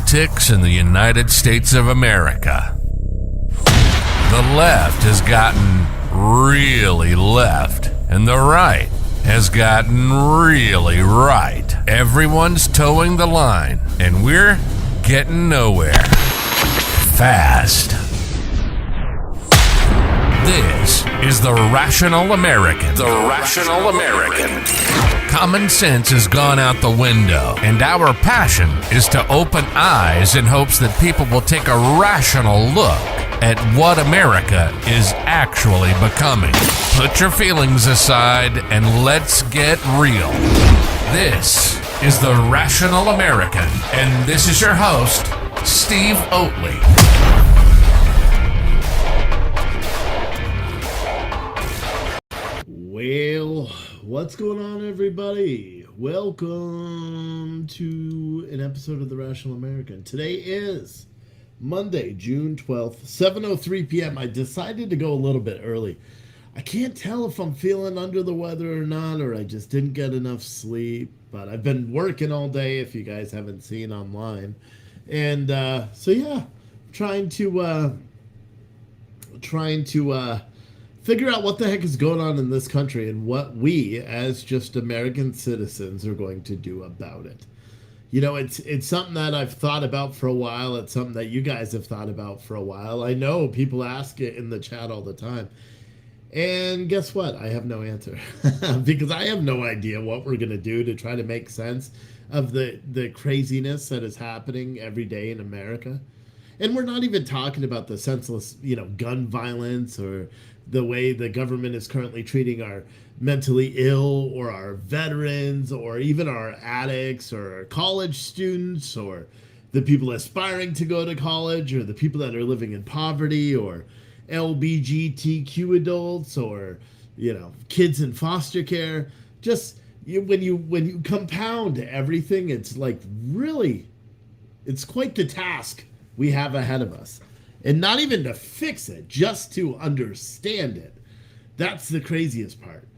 politics in the United States of America. The left has gotten really left, and the right has gotten really right. Everyone's towing the line, and we're getting nowhere. Fast. This is the Rational American. The Rational American. Common sense has gone out the window, and our passion is to open eyes in hopes that people will take a rational look at what America is actually becoming. Put your feelings aside and let's get real. This is the Rational American, and this is your host, Steve Oatley. Well, what's going on, everybody? Welcome to an episode of the Rational American. Today is Monday, June 12th, 7:03 p.m. I decided to go a little bit early. I can't tell if I'm feeling under the weather or not, or I just didn't get enough sleep, but I've been working all day, if you guys haven't seen online. And so yeah, trying to figure out what the heck is going on in this country and what we, as just American citizens, are going to do about it. You know, it's something that I've thought about for a while. It's something that you guys have thought about for a while. I know people ask it in the chat all the time. And guess what? I have no answer. Because I have no idea what we're going to do to try to make sense of the craziness that is happening every day in America. And we're not even talking about the senseless, gun violence or the way the government is currently treating our mentally ill or our veterans or even our addicts or our college students or the people aspiring to go to college or the people that are living in poverty or LGBTQ adults or, kids in foster care. Just when you compound everything, it's like really, it's quite the task we have ahead of us. And not even to fix it, just to understand it. That's the craziest part.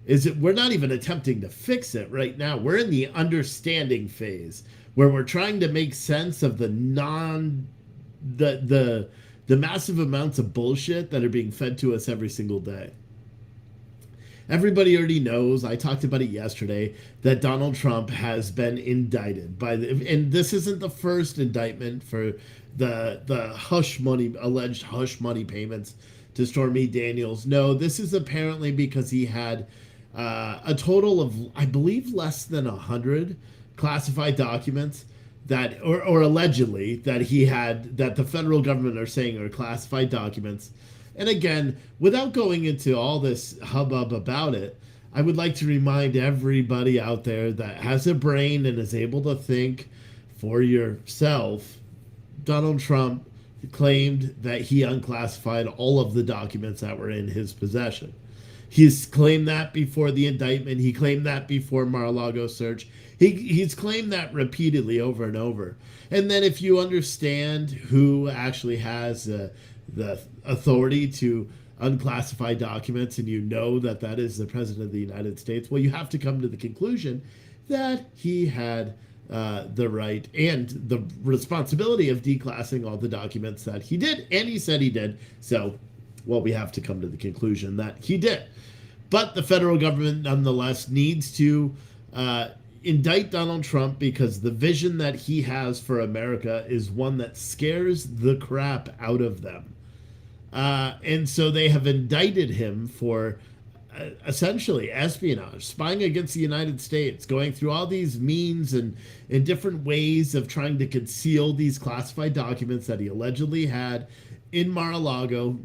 Is that we're not even attempting to fix it right now. We're in the understanding phase where we're trying to make sense of the massive amounts of bullshit that are being fed to us every single day. Everybody already knows, I talked about it yesterday, that Donald Trump has been indicted and this isn't the first indictment for the alleged hush money payments to Stormy Daniels. No, this is apparently because he had a total of, I believe, less than 100 classified documents that, or allegedly, that he had, that the federal government are saying are classified documents. And again, without going into all this hubbub about it, I would like to remind everybody out there that has a brain and is able to think for yourself. Donald Trump claimed that he unclassified all of the documents that were in his possession. He's claimed that before the indictment. He claimed that before Mar-a-Lago search. He's claimed that repeatedly over and over. And then if you understand who actually has the authority to unclassify documents and you know that that is the President of the United States, well, you have to come to the conclusion that he had the right and the responsibility of declassing all the documents that he did, and he said he did. So, well, we have to come to the conclusion that he did. But the federal government, nonetheless, needs to indict Donald Trump because the vision that he has for America is one that scares the crap out of them. And so they have indicted him for essentially espionage, spying against the United States, going through all these means and different ways of trying to conceal these classified documents that he allegedly had in Mar-a-Lago.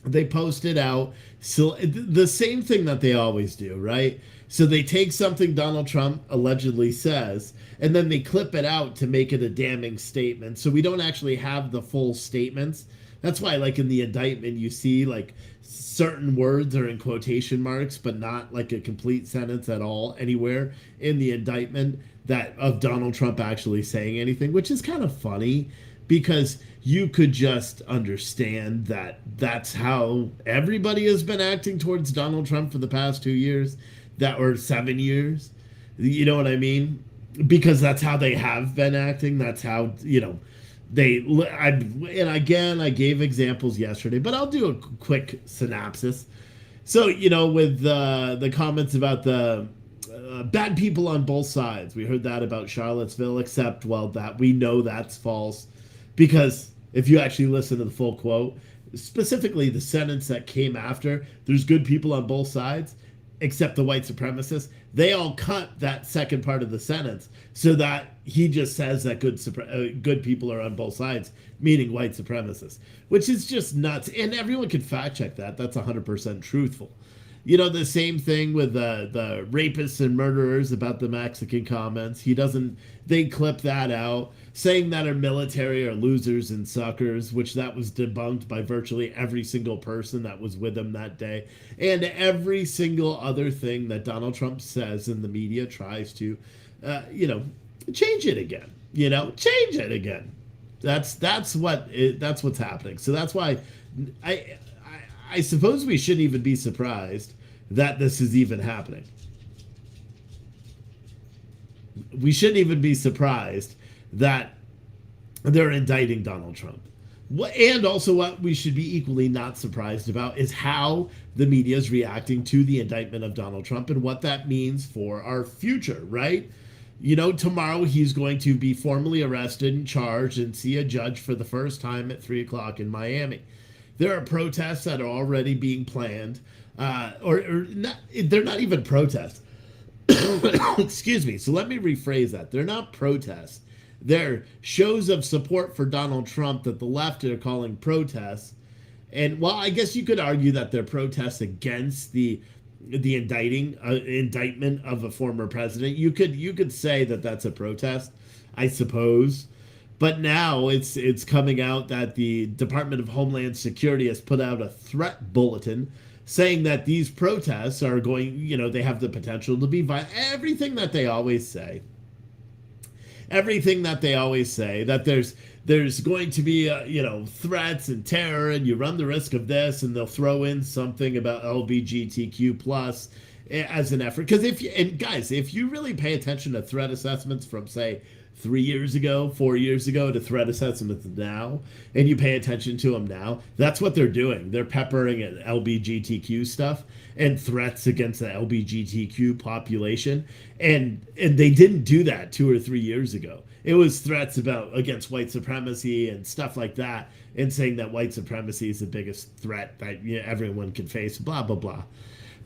They posted out so the same thing that they always do, right? So they take something Donald Trump allegedly says, and then they clip it out to make it a damning statement. So we don't actually have the full statements. That's why, like, in the indictment, you see, like, certain words are in quotation marks, but not, like, a complete sentence at all anywhere in the indictment that of Donald Trump actually saying anything, which is kind of funny because you could just understand that that's how everybody has been acting towards Donald Trump for the past 2 years, or 7 years. You know what I mean? because that's how they have been acting. That's how, and again, I gave examples yesterday, but I'll do a quick synopsis. So, with the comments about the bad people on both sides, we heard that about Charlottesville, except, well, that we know that's false, because if you actually listen to the full quote, specifically the sentence that came after, there's good people on both sides, except the white supremacists. They all cut that second part of the sentence so that he just says that good people are on both sides, meaning white supremacists, which is just nuts. And everyone can fact check that. That's 100% truthful. The same thing with the rapists and murderers about the Mexican comments. They clip that out, saying that our military are losers and suckers, which that was debunked by virtually every single person that was with him that day. And every single other thing that Donald Trump says in the media tries to, change it again. Change it again. That's what's happening. So that's why I suppose we shouldn't even be surprised that this is even happening. We shouldn't even be surprised that they're indicting Donald Trump. And also what we should be equally not surprised about is how the media is reacting to the indictment of Donald Trump and what that means for our future, right? Tomorrow he's going to be formally arrested and charged and see a judge for the first time at 3 o'clock in Miami. There are protests that are already being planned, or not. They're not even protests. Excuse me. So let me rephrase that. They're not protests. They're shows of support for Donald Trump that the left are calling protests. And while I guess you could argue that they're protests against the indictment of a former president, you could say that that's a protest, I suppose. But now it's coming out that the Department of Homeland Security has put out a threat bulletin saying that these protests are going, they have the potential to be violent. Everything that they always say. Everything that they always say, that there's going to be, threats and terror, and you run the risk of this, and they'll throw in something about LGBTQ plus as an effort. Because if you really pay attention to threat assessments from, say, 3 years ago, 4 years ago, to threat assessments now, and you pay attention to them now, that's what they're doing. They're peppering at LGBTQ stuff and threats against the LGBTQ population, and they didn't do that 2 or 3 years ago. It was threats against white supremacy and stuff like that, and saying that white supremacy is the biggest threat that everyone can face, blah blah blah.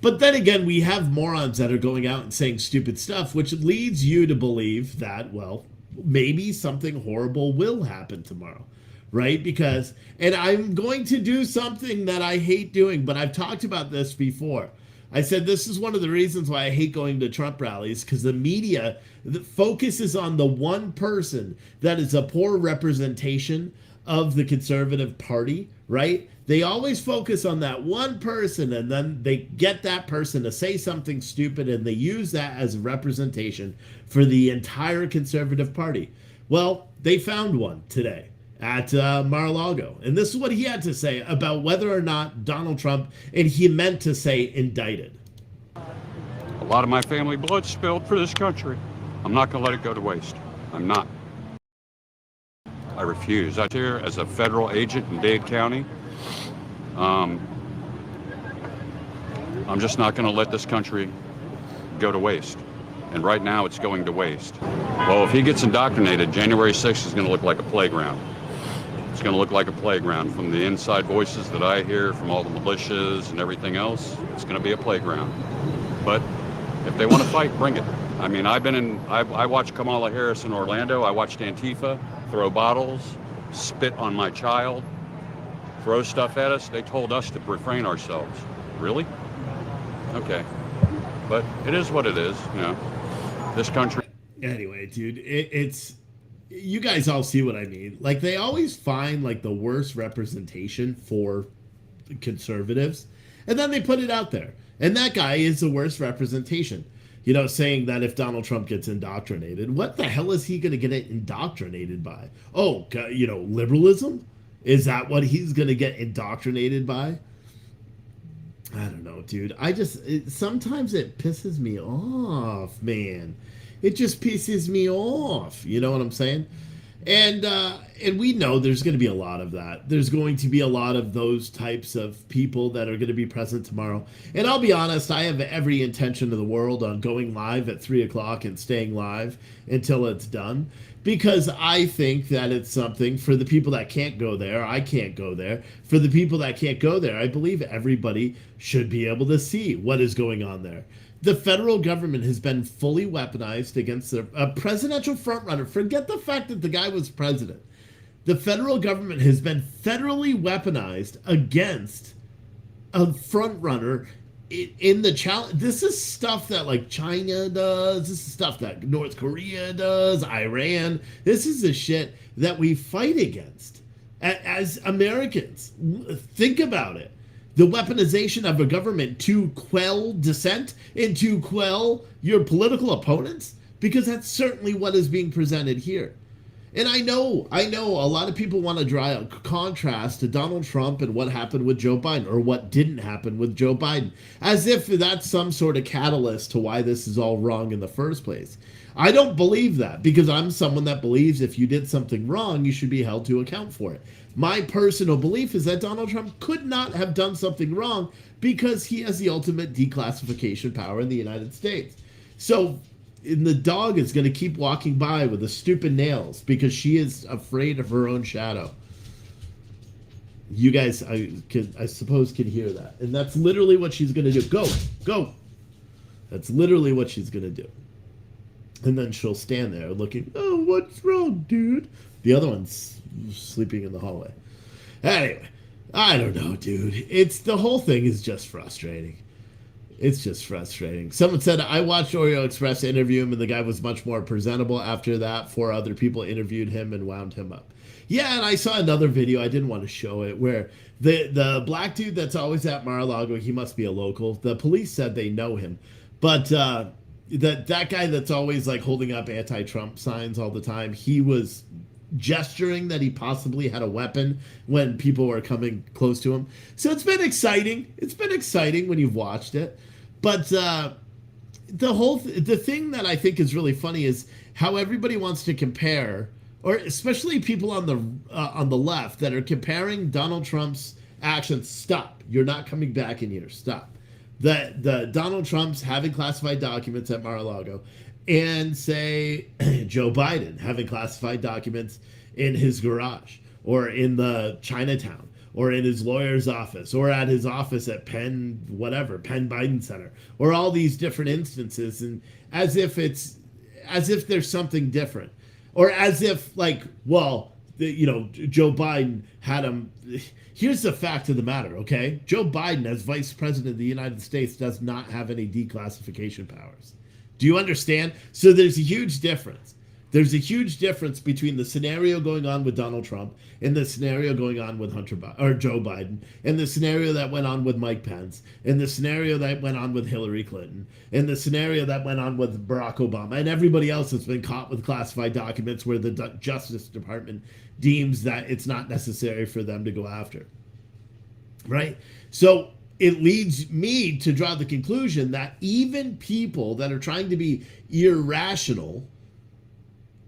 But then again, we have morons that are going out and saying stupid stuff, which leads you to believe that, well, maybe something horrible will happen tomorrow, right? And I'm going to do something that I hate doing, but I've talked about this before. I said this is one of the reasons why I hate going to Trump rallies, because the media focuses on the one person that is a poor representation of the conservative party, right? They always focus on that one person, and then they get that person to say something stupid, and they use that as a representation for the entire conservative party. Well, they found one today at Mar-a-Lago, and this is what he had to say about whether or not Donald Trump, and he meant to say indicted. A lot of my family blood spilled for this country. I'm not going to let it go to waste. I'm not. I refuse. I'm here as a federal agent in Dade County. I'm just not going to let this country go to waste. And right now it's going to waste. Well, if he gets indoctrinated, January 6th is going to look like a playground. It's going to look like a playground. From the inside voices that I hear from all the militias and everything else, it's going to be a playground. But if they want to fight, bring it. I mean, I watched Kamala Harris in Orlando. I watched Antifa throw bottles, spit on my child, throw stuff at us. They told us to refrain ourselves. Really? Okay. But it is what it is, This country. Anyway, dude, it's you guys all see what I mean. Like, they always find like the worst representation for conservatives, and then they put it out there. And that guy is the worst representation. Saying that if Donald Trump gets indoctrinated, what the hell is he going to get indoctrinated by? Oh, liberalism? Is that what he's going to get indoctrinated by? I don't know, dude. Sometimes it pisses me off, man. It just pisses me off. You know what I'm saying? And we know there's going to be a lot of that. There's going to be a lot of those types of people that are going to be present tomorrow. And I'll be honest, I have every intention of the world on going live at 3 o'clock and staying live until it's done, because I think that it's something for the people that can't go there. I can't go there. For the people that can't go there, I believe everybody should be able to see what is going on there. The federal government has been fully weaponized against a presidential frontrunner. Forget the fact that the guy was president. The federal government has been federally weaponized against a frontrunner in the challenge. This is stuff that like China does. This is stuff that North Korea does, Iran. This is the shit that we fight against as Americans. Think about it. The weaponization of a government to quell dissent and to quell your political opponents, because that's certainly what is being presented here. And I know a lot of people want to draw a contrast to Donald Trump and what happened with Joe Biden, or what didn't happen with Joe Biden, as if that's some sort of catalyst to why this is all wrong in the first place. I don't believe that, because I'm someone that believes if you did something wrong, you should be held to account for it. My personal belief is that Donald Trump could not have done something wrong because he has the ultimate declassification power in the United States. So, and the dog is going to keep walking by with the stupid nails because she is afraid of her own shadow. You guys, I suppose, can hear that. And that's literally what she's going to do. Go. That's literally what she's going to do. And then she'll stand there looking, oh, what's wrong, dude? The other one's sleeping in the hallway. Anyway, I don't know, dude. The whole thing is just frustrating. It's just frustrating. Someone said, I watched Oreo Express interview him, and the guy was much more presentable after that. 4 other people interviewed him and wound him up. Yeah, and I saw another video, I didn't want to show it, where the black dude that's always at Mar-a-Lago, he must be a local. The police said they know him. But that guy that's always like holding up anti-Trump signs all the time, he was gesturing that he possibly had a weapon when people were coming close to him. So it's been exciting. It's been exciting when you've watched it. But the thing that I think is really funny is how everybody wants to compare, or especially people on the left that are comparing Donald Trump's actions. Stop. You're not coming back in here. Stop. The Donald Trump's having classified documents at Mar-a-Lago, and say Joe Biden having classified documents in his garage, or in the Chinatown, or in his lawyer's office, or at his office at Penn Biden Center, or all these different instances, and as if there's something different, or as if like, well, Joe Biden had him. Here's the fact of the matter, okay? Joe Biden, as vice president of the United States, does not have any declassification powers. Do you understand? So there's a huge difference. There's a huge difference between the scenario going on with Donald Trump and the scenario going on with Joe Biden, and the scenario that went on with Mike Pence, and the scenario that went on with Hillary Clinton, and the scenario that went on with Barack Obama, and everybody else that's been caught with classified documents where the Justice Department deems that it's not necessary for them to go after. Right? So it leads me to draw the conclusion that even people that are trying to be irrational,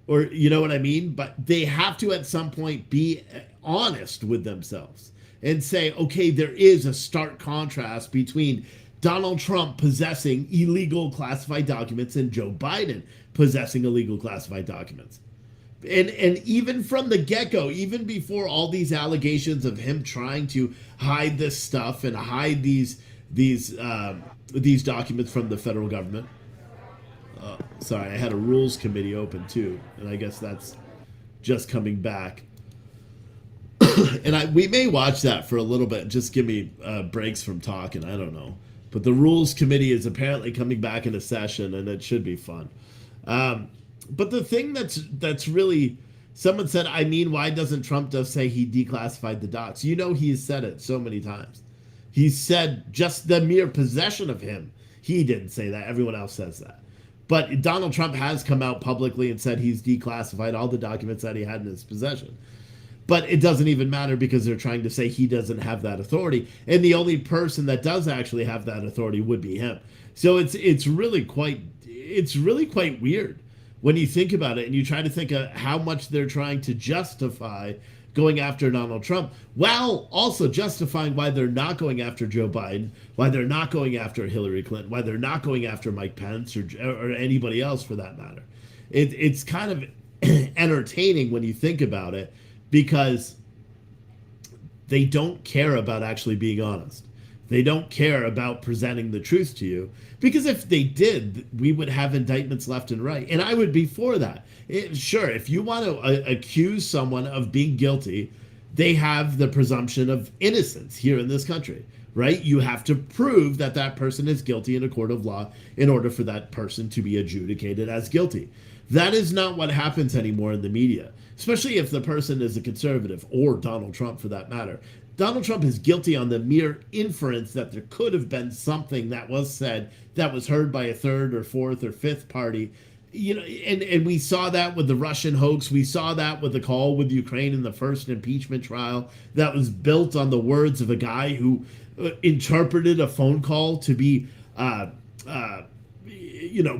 or you know what I mean, but they have to at some point be honest with themselves and say, okay, there is a stark contrast between Donald Trump possessing illegal classified documents and Joe Biden possessing illegal classified documents. And even from the get-go, even before all these allegations of him trying to hide this stuff and hide these documents from the federal government. Sorry, I had a rules committee open too, and I guess that's just coming back. And we may watch that for a little bit. Just give me breaks from talking. I don't know, but the rules committee is apparently coming back into session, and it should be fun. But the thing that's really, someone said, I mean, why doesn't Trump just say he declassified the docs? You know, he's said it so many times. He's said just the mere possession of him. He didn't say that. Everyone else says that. But Donald Trump has come out publicly and said he's declassified all the documents that he had in his possession. But it doesn't even matter because they're trying to say he doesn't have that authority. And the only person that does actually have that authority would be him. So it's really quite weird when you think about it and you try to think of how much they're trying to justify going after Donald Trump, while also justifying why they're not going after Joe Biden, why they're not going after Hillary Clinton, why they're not going after Mike Pence or anybody else for that matter. It's kind of entertaining when you think about it, because they don't care about actually being honest. They don't care about presenting the truth to you, because if they did, we would have indictments left and right. And I would be for that. Sure, if you want to accuse someone of being guilty, they have the presumption of innocence here in this country, right? You have to prove that that person is guilty in a court of law in order for that person to be adjudicated as guilty. That is not what happens anymore in the media, especially if the person is a conservative, or Donald Trump for that matter. Donald Trump is guilty on the mere inference that there could have been something that was said that was heard by a third or fourth or fifth party. You know, and we saw that with the Russian hoax. We saw that with the call with Ukraine in the first impeachment trial that was built on the words of a guy who interpreted a phone call to be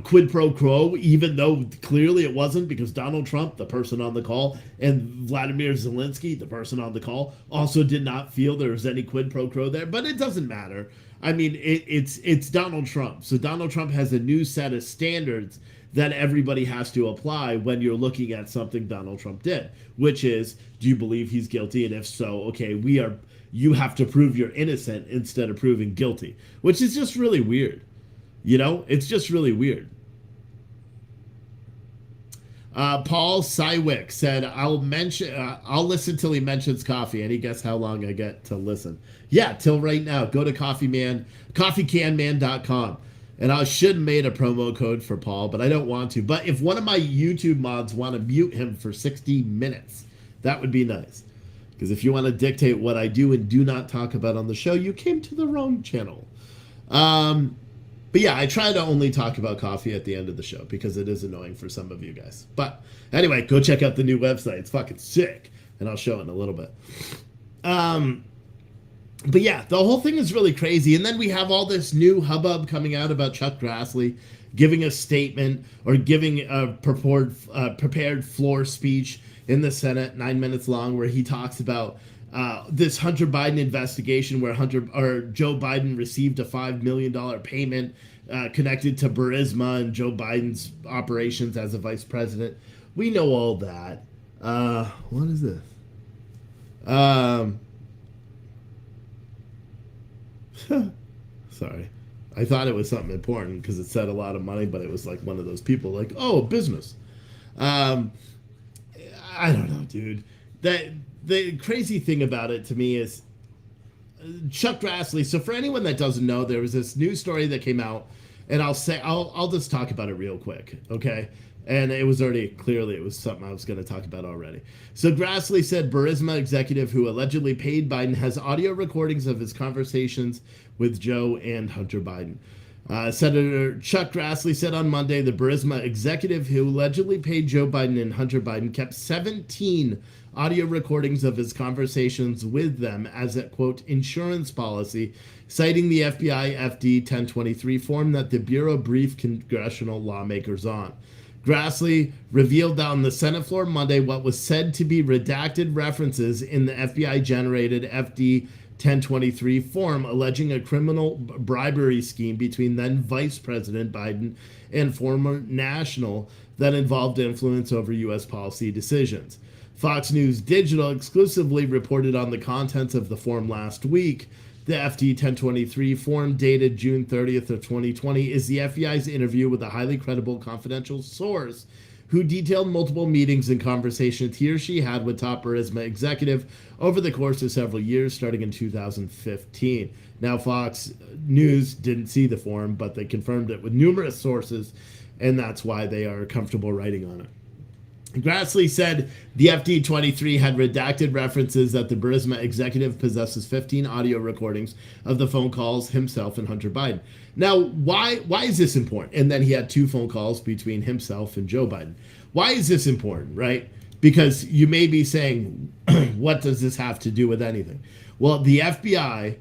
quid pro quo, even though clearly it wasn't, because Donald Trump, the person on the call, and Vladimir Zelensky, the person on the call, also did not feel there was any quid pro quo there. But it doesn't matter. I mean, it's Donald Trump. So Donald Trump has a new set of standards that everybody has to apply when you're looking at something Donald Trump did, which is, do you believe he's guilty? And if so, okay, you have to prove you're innocent instead of proving guilty, which is just really weird. You know, it's just really weird. Paul Sywick said, I'll listen till he mentions coffee. Any guess how long I get to listen? Yeah, till right now. Go to coffeecanman.com. And I should have made a promo code for Paul, but I don't want to. But if one of my YouTube mods want to mute him for 60 minutes, that would be nice. Because if you want to dictate what I do and do not talk about on the show, you came to the wrong channel. But yeah, I try to only talk about coffee at the end of the show because it is annoying for some of you guys. But anyway, go check out the new website. It's fucking sick. And I'll show it in a little bit. But yeah, the whole thing is really crazy. And then we have all this new hubbub coming out about Chuck Grassley giving a statement or giving a prepared floor speech in the Senate, 9 minutes long, where he talks about this Hunter Biden investigation where Joe Biden received a $5 million payment connected to Burisma and Joe Biden's operations as a vice president. We know all that. What is this? Sorry. I thought it was something important because it said a lot of money, but it was like one of those people like, oh, business. I don't know, dude. The crazy thing about it to me is Chuck Grassley. So for anyone that doesn't know, there was this news story that came out, and I'll just talk about it real quick, okay? And it was something I was going to talk about already. So Grassley said Burisma executive who allegedly paid Biden has audio recordings of his conversations with Joe and Hunter Biden. Senator Chuck Grassley said on Monday the Burisma executive who allegedly paid Joe Biden and Hunter Biden kept 17 audio recordings of his conversations with them as a, quote, insurance policy, citing the FBI FD 1023 form that the Bureau briefed congressional lawmakers on. Grassley revealed on the Senate floor Monday what was said to be redacted references in the FBI-generated FD 1023 form alleging a criminal bribery scheme between then Vice President Biden and former national that involved influence over U.S. policy decisions. Fox News Digital exclusively reported on the contents of the form last week. The FD 1023 form dated June 30th of 2020 is the FBI's interview with a highly credible confidential source who detailed multiple meetings and conversations he or she had with top Burisma executive over the course of several years, starting in 2015. Now, Fox News didn't see the form, but they confirmed it with numerous sources, and that's why they are comfortable writing on it. Grassley said the FD-23 had redacted references that the Burisma executive possesses 15 audio recordings of the phone calls himself and Hunter Biden. Now, why is this important? And then he had 2 phone calls between himself and Joe Biden. Why is this important, right? Because you may be saying, what does this have to do with anything? Well, the FBI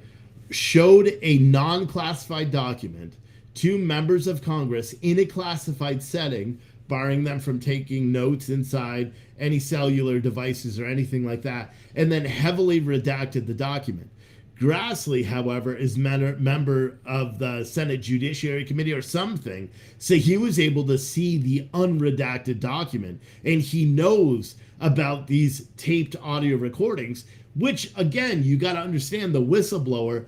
showed a non-classified document to members of Congress in a classified setting, barring them from taking notes inside any cellular devices or anything like that, and then heavily redacted the document. Grassley, however, is member of the Senate Judiciary Committee or something, so he was able to see the unredacted document, and he knows about these taped audio recordings, which, again, you got to understand, the whistleblower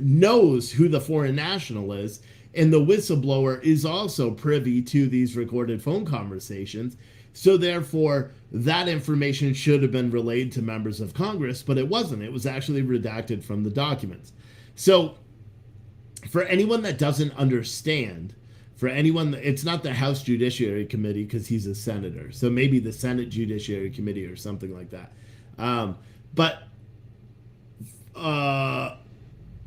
knows who the foreign national is, and the whistleblower is also privy to these recorded phone conversations. So therefore, that information should have been relayed to members of Congress, but it wasn't. It was actually redacted from the documents. So for anyone that doesn't understand, for anyone, it's not the House Judiciary Committee because he's a senator. So maybe the Senate Judiciary Committee or something like that.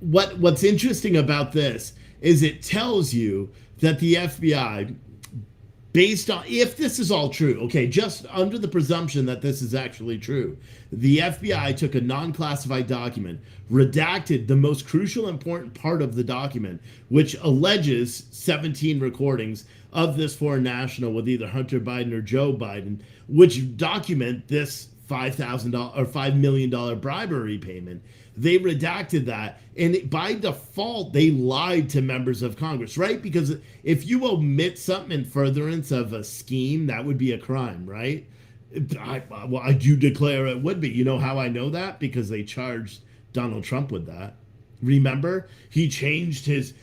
What's interesting about this is it tells you that the FBI, based on, if this is all true, okay, just under the presumption that this is actually true, the FBI took a non-classified document, redacted the most crucial, important part of the document, which alleges 17 recordings of this foreign national with either Hunter Biden or Joe Biden, which document this $5,000 or $5 million bribery payment. They redacted that, and by default, they lied to members of Congress, right? Because if you omit something in furtherance of a scheme, that would be a crime, right? I do declare it would be. You know how I know that? Because they charged Donald Trump with that. Remember, he changed his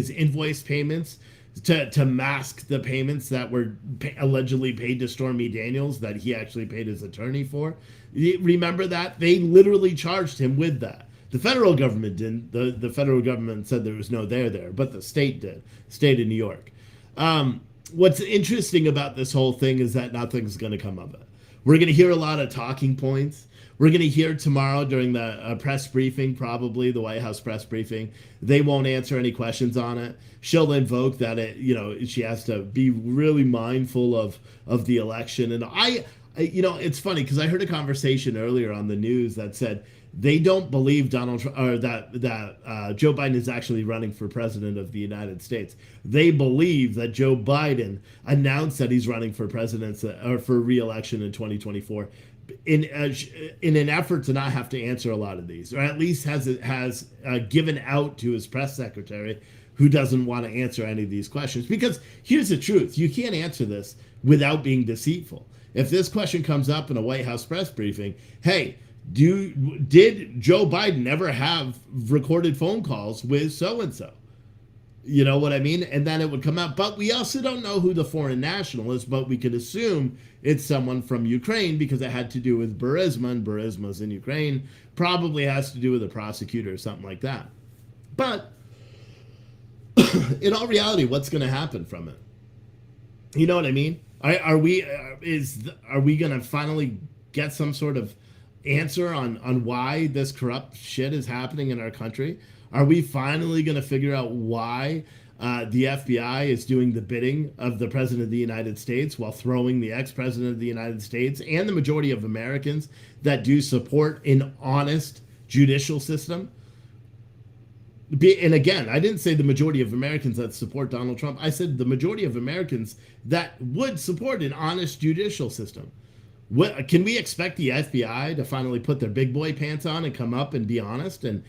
invoice payments to mask the payments that were allegedly paid to Stormy Daniels that he actually paid his attorney for. Remember that? They literally charged him with that. The federal government didn't. The federal government said there was no there, but the state did. State of New York. What's interesting about this whole thing is that nothing's going to come of it. We're going to hear a lot of talking points. We're going to hear tomorrow during the press briefing, probably the White House press briefing. They won't answer any questions on it. She'll invoke that she has to be really mindful of the election. And it's funny because I heard a conversation earlier on the news that said they don't believe Donald Trump, or that Joe Biden is actually running for president of the United States. They believe that Joe Biden announced that he's running for president or for re-election in 2024 in an effort to not have to answer a lot of these, or at least has given out to his press secretary, who doesn't want to answer any of these questions. Because here's the truth: you can't answer this without being deceitful. If this question comes up in a White House press briefing, hey, did Joe Biden ever have recorded phone calls with so-and-so? You know what I mean? And then it would come out. But we also don't know who the foreign national is, but we could assume it's someone from Ukraine because it had to do with Burisma, and Burisma's in Ukraine. Probably has to do with a prosecutor or something like that. But in all reality, what's going to happen from it? You know what I mean? Are we going to finally get some sort of answer on why this corrupt shit is happening in our country? Are we finally going to figure out why the FBI is doing the bidding of the President of the United States while throwing the ex-President of the United States and the majority of Americans that do support an honest judicial system? And again, I didn't say the majority of Americans that support Donald Trump. I said the majority of Americans that would support an honest judicial system. Can we expect the FBI to finally put their big boy pants on and come up and be honest and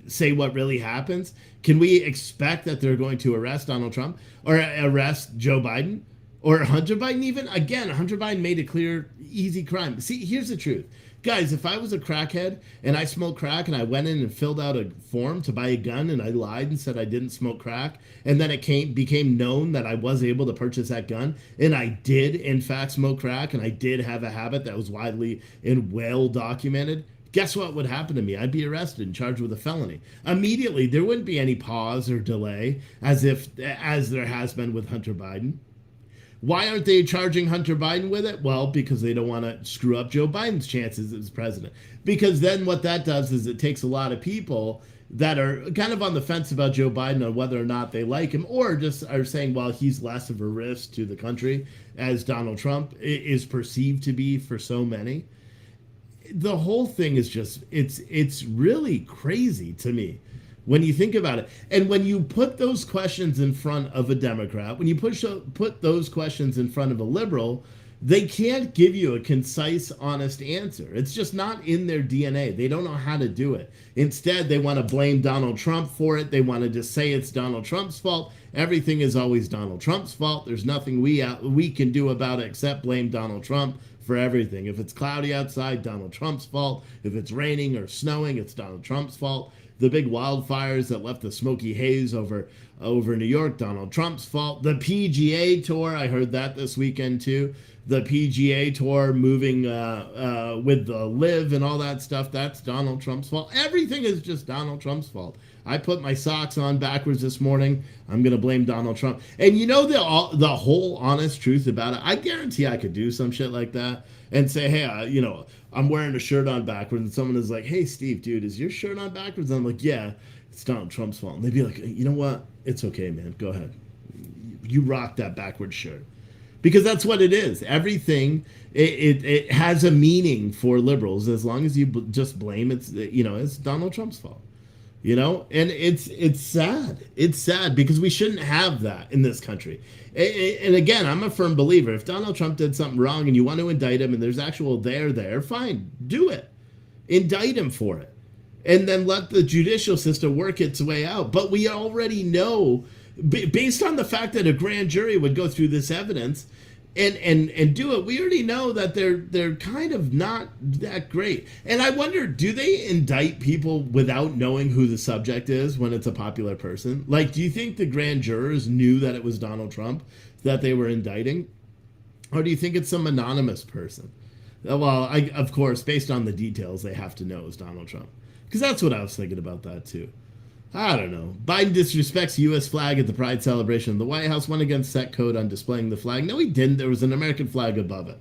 say what really happens? Can we expect that they're going to arrest Donald Trump or arrest Joe Biden or Hunter Biden even? Again, Hunter Biden made a clear, easy crime. See, here's the truth. Guys, if I was a crackhead and I smoked crack and I went in and filled out a form to buy a gun and I lied and said I didn't smoke crack, and then it became known that I was able to purchase that gun, and I did in fact smoke crack and I did have a habit that was widely and well documented, guess what would happen to me? I'd be arrested and charged with a felony. Immediately, there wouldn't be any pause or delay as there has been with Hunter Biden. Why aren't they charging Hunter Biden with it? Well, because they don't want to screw up Joe Biden's chances as president. Because then what that does is it takes a lot of people that are kind of on the fence about Joe Biden on whether or not they like him, or just are saying, well, he's less of a risk to the country as Donald Trump is perceived to be for so many. The whole thing is just, it's really crazy to me when you think about it. And when you put those questions in front of a Democrat, when you put those questions in front of a liberal, they can't give you a concise, honest answer. It's just not in their DNA. They don't know how to do it. Instead, they want to blame Donald Trump for it. They want to just say it's Donald Trump's fault. Everything is always Donald Trump's fault. There's nothing we can do about it except blame Donald Trump for everything. If it's cloudy outside, Donald Trump's fault. If it's raining or snowing, it's Donald Trump's fault. The big wildfires that left the smoky haze over New York, Donald Trump's fault. The PGA Tour, I heard that this weekend too. The PGA Tour moving with the live and all that stuff, that's Donald Trump's fault. Everything is just Donald Trump's fault. I put my socks on backwards this morning. I'm going to blame Donald Trump. And you know the whole honest truth about it? I guarantee I could do some shit like that and say, hey, I'm wearing a shirt on backwards. And someone is like, hey, Steve, dude, is your shirt on backwards? And I'm like, yeah, it's Donald Trump's fault. And they'd be like, you know what? It's okay, man. Go ahead. You rock that backwards shirt. Because that's what it is. Everything, it has a meaning for liberals as long as you just blame it's Donald Trump's fault. And it's sad. It's sad because we shouldn't have that in this country. And again, I'm a firm believer. If Donald Trump did something wrong and you want to indict him and there's actual there, fine, do it. Indict him for it. And then let the judicial system work its way out. But we already know, based on the fact that a grand jury would go through this evidence and do it, we already know that they're kind of not that great. And I wonder, do they indict people without knowing who the subject is when it's a popular person? Like, do you think the grand jurors knew that it was Donald Trump that they were indicting? Or do you think it's some anonymous person? Well, of course, based on the details, they have to know it's Donald Trump. Because that's what I was thinking about that, too. I don't know. Biden disrespects U.S. flag at the Pride celebration. The White House went against set code on displaying the flag. No, he didn't. There was an American flag above it.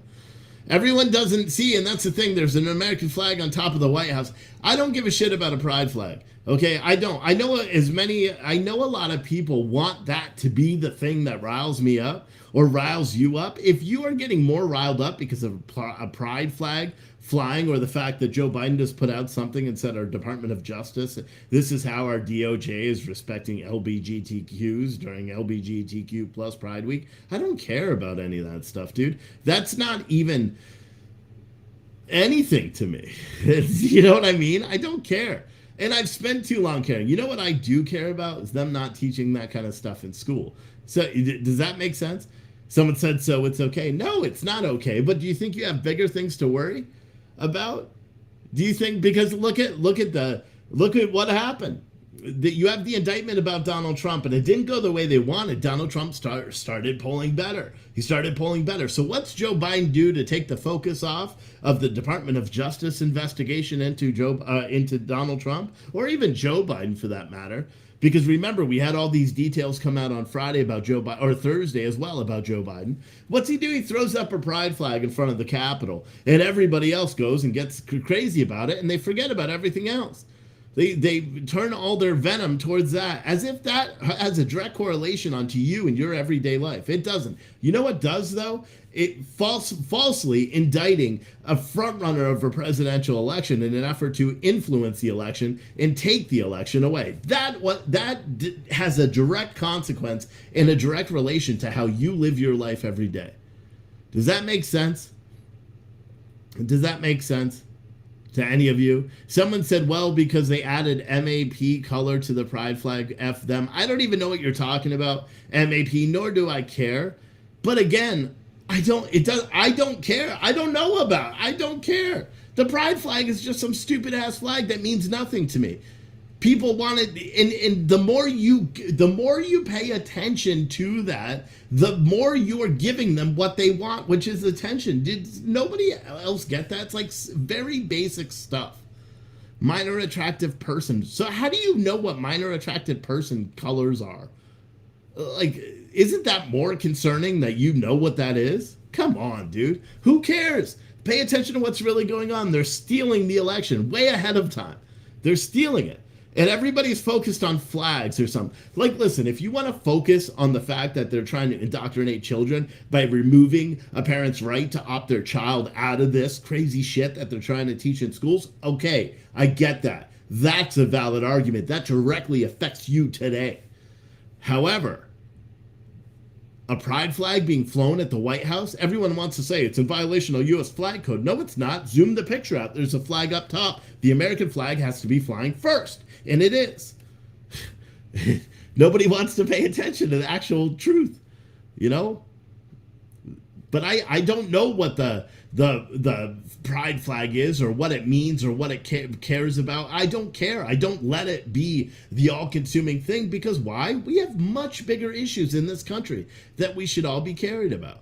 Everyone doesn't see, and that's the thing. There's an American flag on top of the White House. I don't give a shit about a pride flag. Okay, I don't. I know a lot of people want that to be the thing that riles me up or riles you up. If you are getting more riled up because of a pride flag flying, or the fact that Joe Biden just put out something and said our Department of Justice, this is how our DOJ is respecting LGBTQs during LGBTQ plus Pride Week. I don't care about any of that stuff, dude. That's not even anything to me. You know what I mean? I don't care. And I've spent too long caring. You know what I do care about is them not teaching that kind of stuff in school. So does that make sense? Someone said, so it's okay. No, it's not okay. But do you think you have bigger things to worry about? Do you think, because look at what happened. You have the indictment about Donald Trump, and it didn't go the way they wanted. Donald Trump started polling better. He started polling better. So what's Joe Biden do to take the focus off of the Department of Justice investigation into Donald Trump, or even Joe Biden for that matter? Because remember, we had all these details come out on Friday about Joe Biden, or Thursday as well about Joe Biden. What's he do? He throws up a pride flag in front of the Capitol, and everybody else goes and gets crazy about it, and they forget about everything else. They turn all their venom towards that, as if that has a direct correlation onto you and your everyday life. It doesn't. You know what does, though? It falsely indicting a frontrunner of a presidential election in an effort to influence the election and take the election away. That has a direct consequence and a direct relation to how you live your life every day. Does that make sense? Does that make sense to any of you? Someone said, well, because they added MAP color to the pride flag, F them. I don't even know what you're talking about, MAP, nor do I care. But again, I don't care. I don't care. The pride flag is just some stupid ass flag that means nothing to me. People want it, and the more you pay attention to that, the more you are giving them what they want, which is attention. Did nobody else get that? It's like very basic stuff. Minor attractive person. So how do you know what minor attractive person colors are? Like, isn't that more concerning that you know what that is? Come on, dude. Who cares? Pay attention to what's really going on. They're stealing the election way ahead of time. They're stealing it. And everybody's focused on flags or something. Like, listen, if you want to focus on the fact that they're trying to indoctrinate children by removing a parent's right to opt their child out of this crazy shit that they're trying to teach in schools, okay, I get that. That's a valid argument. That directly affects you today. However, a pride flag being flown at the White House, everyone wants to say it's in violation of U.S. flag code. No, it's not. Zoom the picture out. There's a flag up top. The American flag has to be flying first, and it is. Nobody wants to pay attention to the actual truth, you know? But I don't know what the pride flag is or what it means or what it cares about. I don't care. I don't let it be the all-consuming thing, because why? We have much bigger issues in this country that we should all be carried about.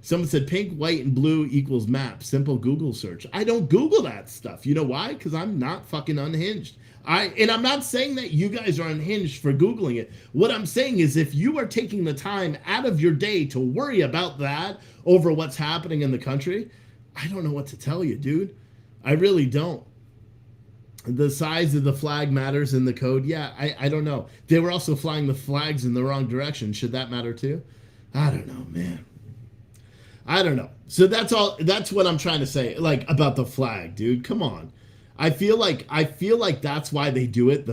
Someone said pink, white, and blue equals map. Simple Google search. I don't Google that stuff. You know why? Because I'm not fucking unhinged. And I'm not saying that you guys are unhinged for Googling it. What I'm saying is, if you are taking the time out of your day to worry about that over what's happening in the country, I don't know what to tell you, dude. I really don't. The size of the flag matters in the code. Yeah, I don't know. They were also flying the flags in the wrong direction. Should that matter too? I don't know, man. I don't know. So that's all. That's what I'm trying to say, like, about the flag, dude. Come on. I feel like that's why they do it.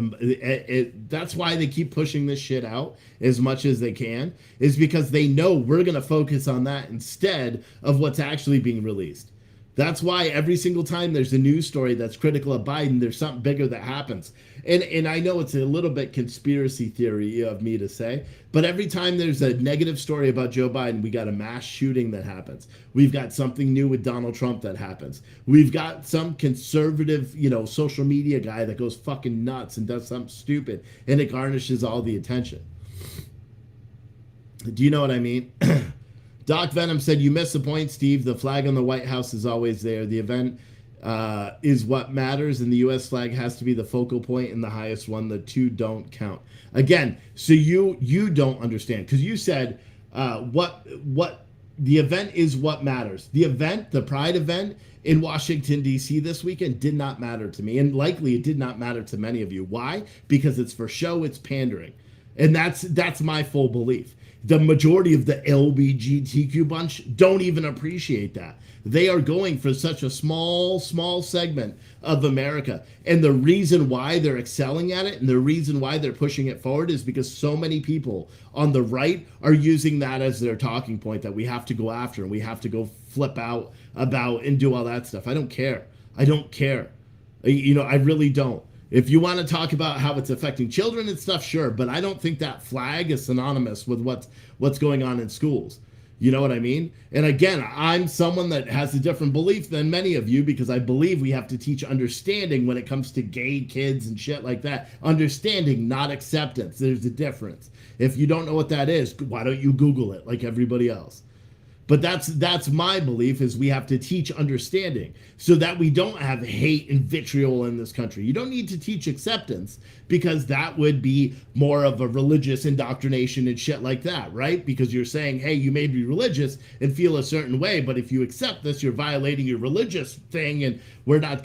That's why they keep pushing this shit out as much as they can, is because they know we're going to focus on that instead of what's actually being released. That's why every single time there's a news story that's critical of Biden, there's something bigger that happens. And I know it's a little bit conspiracy theory of me to say, but every time there's a negative story about Joe Biden, we got a mass shooting that happens. We've got something new with Donald Trump that happens. We've got some conservative, social media guy that goes fucking nuts and does something stupid, and it garnishes all the attention. Do you know what I mean? Doc Venom said, you missed the point, Steve. The flag on the White House is always there. The event is what matters, and the U.S. flag has to be the focal point and the highest one. The two don't count. Again, so you don't understand, because you said what the event is what matters. The event, the Pride event in Washington, D.C. this weekend did not matter to me, and likely it did not matter to many of you. Why? Because it's for show, it's pandering. And that's my full belief. The majority of the LGBTQ bunch don't even appreciate that. They are going for such a small segment of America. And the reason why they're excelling at it and the reason why they're pushing it forward is because so many people on the right are using that as their talking point that we have to go after and we have to go flip out about and do all that stuff. I don't care. I don't care. I really don't. If you want to talk about how it's affecting children and stuff, sure, but I don't think that flag is synonymous with what's going on in schools. You know what I mean? And again, I'm someone that has a different belief than many of you, because I believe we have to teach understanding when it comes to gay kids and shit like that. Understanding, not acceptance. There's a difference. If you don't know what that is, why don't you Google it like everybody else? But that's my belief, is we have to teach understanding so that we don't have hate and vitriol in this country. You don't need to teach acceptance, because that would be more of a religious indoctrination and shit like that, right? Because you're saying, hey, you may be religious and feel a certain way, but if you accept this, you're violating your religious thing, and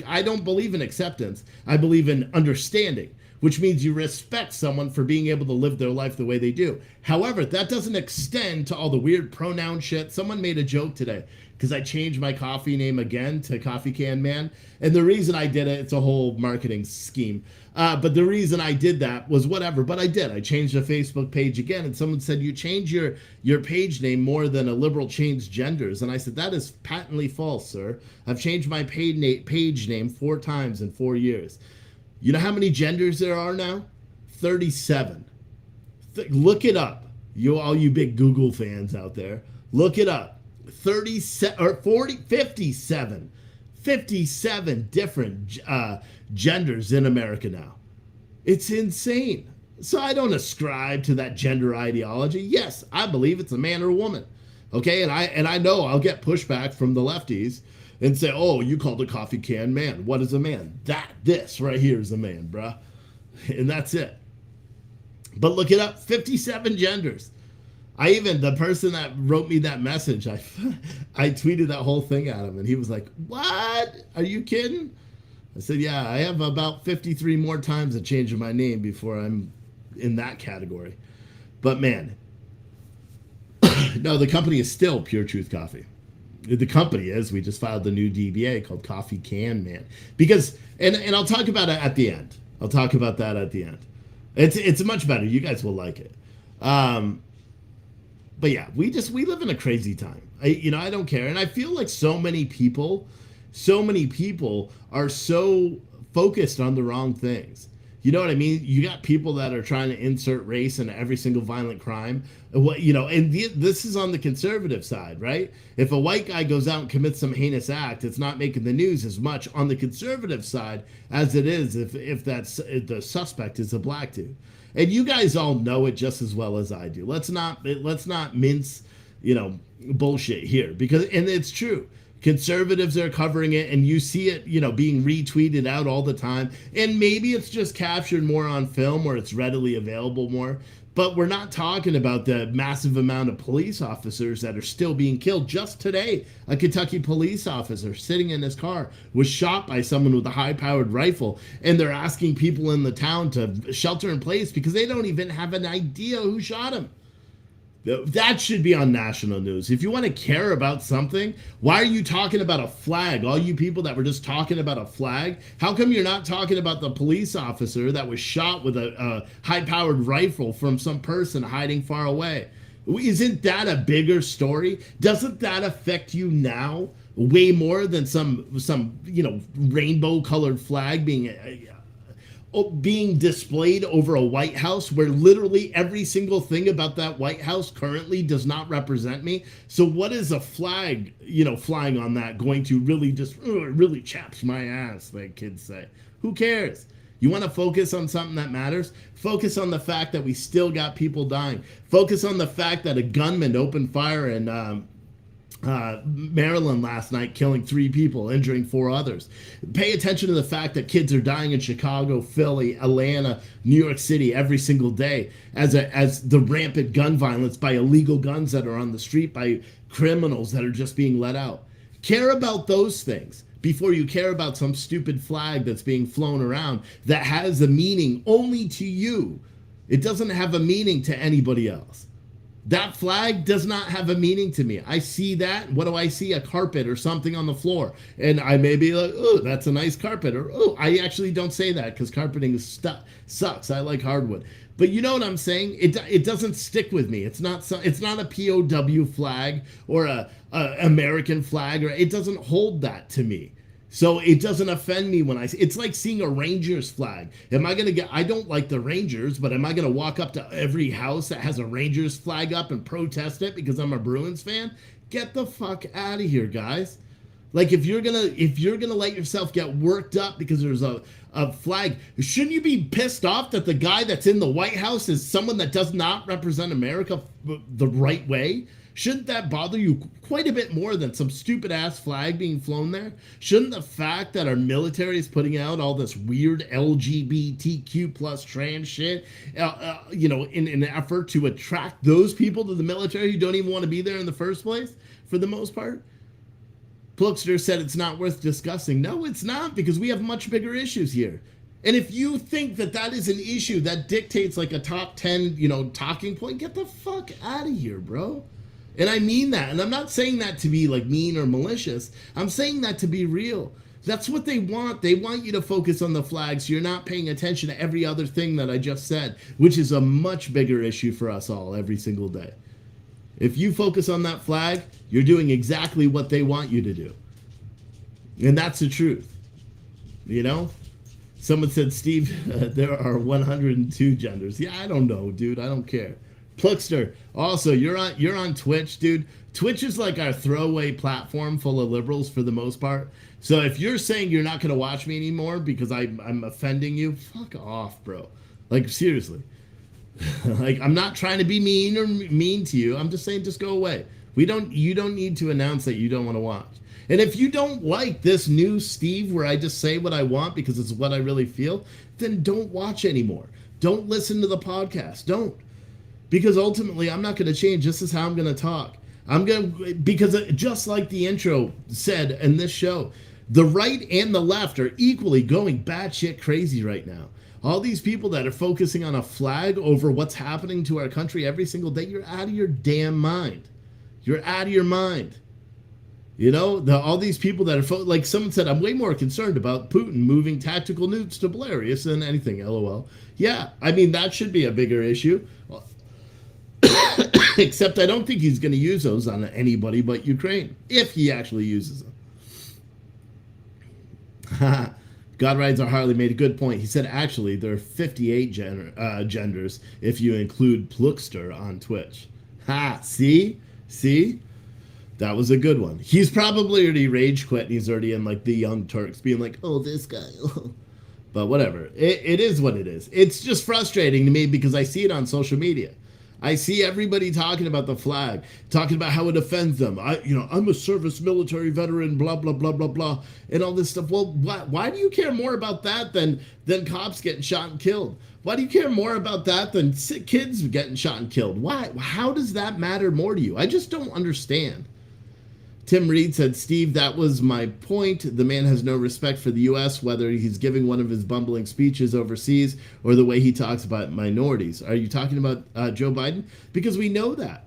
I don't believe in acceptance. I believe in understanding, which means you respect someone for being able to live their life the way they do. However, that doesn't extend to all the weird pronoun shit. Someone made a joke today because I changed my coffee name again to Coffee Can Man. And the reason I did it, it's a whole marketing scheme. But the reason I did that was whatever, but I did. I changed the Facebook page again, and someone said, you change your page name more than a liberal changed genders. And I said, that is patently false, sir. I've changed my page name 4 times in 4 years. You know how many genders there are now? 37. Look it up. All you big Google fans out there, look it up. 57 different genders in America now. It's insane. So I don't ascribe to that gender ideology. Yes, I believe it's a man or a woman. Okay, and I know I'll get pushback from the lefties and say, oh, you called a coffee can man. What is a man? This right here is a man, bruh. And that's it. But look it up, 57 genders. The person that wrote me that message, I tweeted that whole thing at him, and he was like, what? Are you kidding? I said, yeah, I have about 53 more times of changing my name before I'm in that category. But man, no, the company is still Pure Truth Coffee. The company is. We just filed the new DBA called Coffee Can Man. Because, and I'll talk about it at the end. I'll talk about that at the end. It's much better. You guys will like it. But yeah, we live in a crazy time. I don't care. And I feel like so many people are so focused on the wrong things. You know what I mean? You got people that are trying to insert race into every single violent crime. This is on the conservative side, right? If a white guy goes out and commits some heinous act, it's not making the news as much on the conservative side as it is if the suspect is a black dude. And you guys all know it just as well as I do. Let's not mince, bullshit here, and it's true. Conservatives are covering it, and you see it, being retweeted out all the time. And maybe it's just captured more on film or it's readily available more. But we're not talking about the massive amount of police officers that are still being killed. Just today, a Kentucky police officer sitting in his car was shot by someone with a high-powered rifle, and they're asking people in the town to shelter in place because they don't even have an idea who shot him. That should be on national news. If you want to care about something, why are you talking about a flag? All you people that were just talking about a flag, how come you're not talking about the police officer that was shot with a high-powered rifle from some person hiding far away? Isn't that a bigger story? Doesn't that affect you now way more than some rainbow-colored flag being displayed over a White House where literally every single thing about that White House currently does not represent me? So what is a flag, flying on that going to really just, really chaps my ass, like kids say? Who cares? You want to focus on something that matters? Focus on the fact that we still got people dying. Focus on the fact that a gunman opened fire in Maryland last night, killing 3 people, injuring 4 others. Pay attention to the fact that kids are dying in Chicago, Philly, Atlanta, New York City every single day as the rampant gun violence by illegal guns that are on the street, by criminals that are just being let out. Care about those things before you care about some stupid flag that's being flown around that has a meaning only to you. It doesn't have a meaning to anybody else. That flag does not have a meaning to me. I see that. What do I see? A carpet or something on the floor. And I may be like, oh, that's a nice carpet. Or, oh, I actually don't say that because carpeting sucks. I like hardwood. But you know what I'm saying? It doesn't stick with me. It's not a POW flag or a American flag. Or it doesn't hold that to me. So it doesn't offend me when it's like seeing a Rangers flag. I don't like the Rangers, but am I going to walk up to every house that has a Rangers flag up and protest it because I'm a Bruins fan? Get the fuck out of here, guys. Like if you're going to let yourself get worked up because there's a flag, shouldn't you be pissed off that the guy that's in the White House is someone that does not represent America the right way? Shouldn't that bother you quite a bit more than some stupid ass flag being flown there? Shouldn't the fact that our military is putting out all this weird LGBTQ plus trans shit, in an effort to attract those people to the military who don't even want to be there in the first place, for the most part? Plugster said it's not worth discussing. No, it's not, because we have much bigger issues here. And if you think that is an issue that dictates like a top 10, talking point, get the fuck out of here, bro. And I mean that. And I'm not saying that to be like mean or malicious. I'm saying that to be real. That's what they want. They want you to focus on the flag so you're not paying attention to every other thing that I just said, which is a much bigger issue for us all every single day. If you focus on that flag, you're doing exactly what they want you to do. And that's the truth. Someone said, Steve, there are 102 genders. Yeah, I don't know, dude. I don't care. Plugster, also, you're on Twitch, dude. Twitch is like our throwaway platform full of liberals for the most part. So if you're saying you're not going to watch me anymore because I'm offending you, fuck off, bro. Like, seriously. Like, I'm not trying to be mean to you. I'm just saying just go away. You don't need to announce that you don't want to watch. And if you don't like this new Steve where I just say what I want because it's what I really feel, then don't watch anymore. Don't listen to the podcast. Don't. Because ultimately, I'm not going to change. This is how I'm going to talk. Because just like the intro said in this show, the right and the left are equally going batshit crazy right now. All these people that are focusing on a flag over what's happening to our country every single day, you're out of your damn mind. You're out of your mind. All these people that are like someone said, I'm way more concerned about Putin moving tactical nukes to Belarus than anything. LOL. Yeah, I mean that should be a bigger issue. Except I don't think he's going to use those on anybody but Ukraine if he actually uses them. God Rides Our Harley made a good point. He said, actually, there are 58 genders if you include Plugster on Twitch. Ha! See? That was a good one. He's probably already rage quit and he's already in like the Young Turks being like, oh, this guy. But whatever. It is what it is. It's just frustrating to me because I see it on social media. I see everybody talking about the flag, talking about how it offends them. I'm a service military veteran, blah, blah, blah, blah, blah, and all this stuff. Well, why do you care more about that than cops getting shot and killed? Why do you care more about that than kids getting shot and killed? Why? How does that matter more to you? I just don't understand. Tim Reed said, Steve, that was my point. The man has no respect for the U.S., whether he's giving one of his bumbling speeches overseas or the way he talks about minorities. Are you talking about Joe Biden? Because we know that.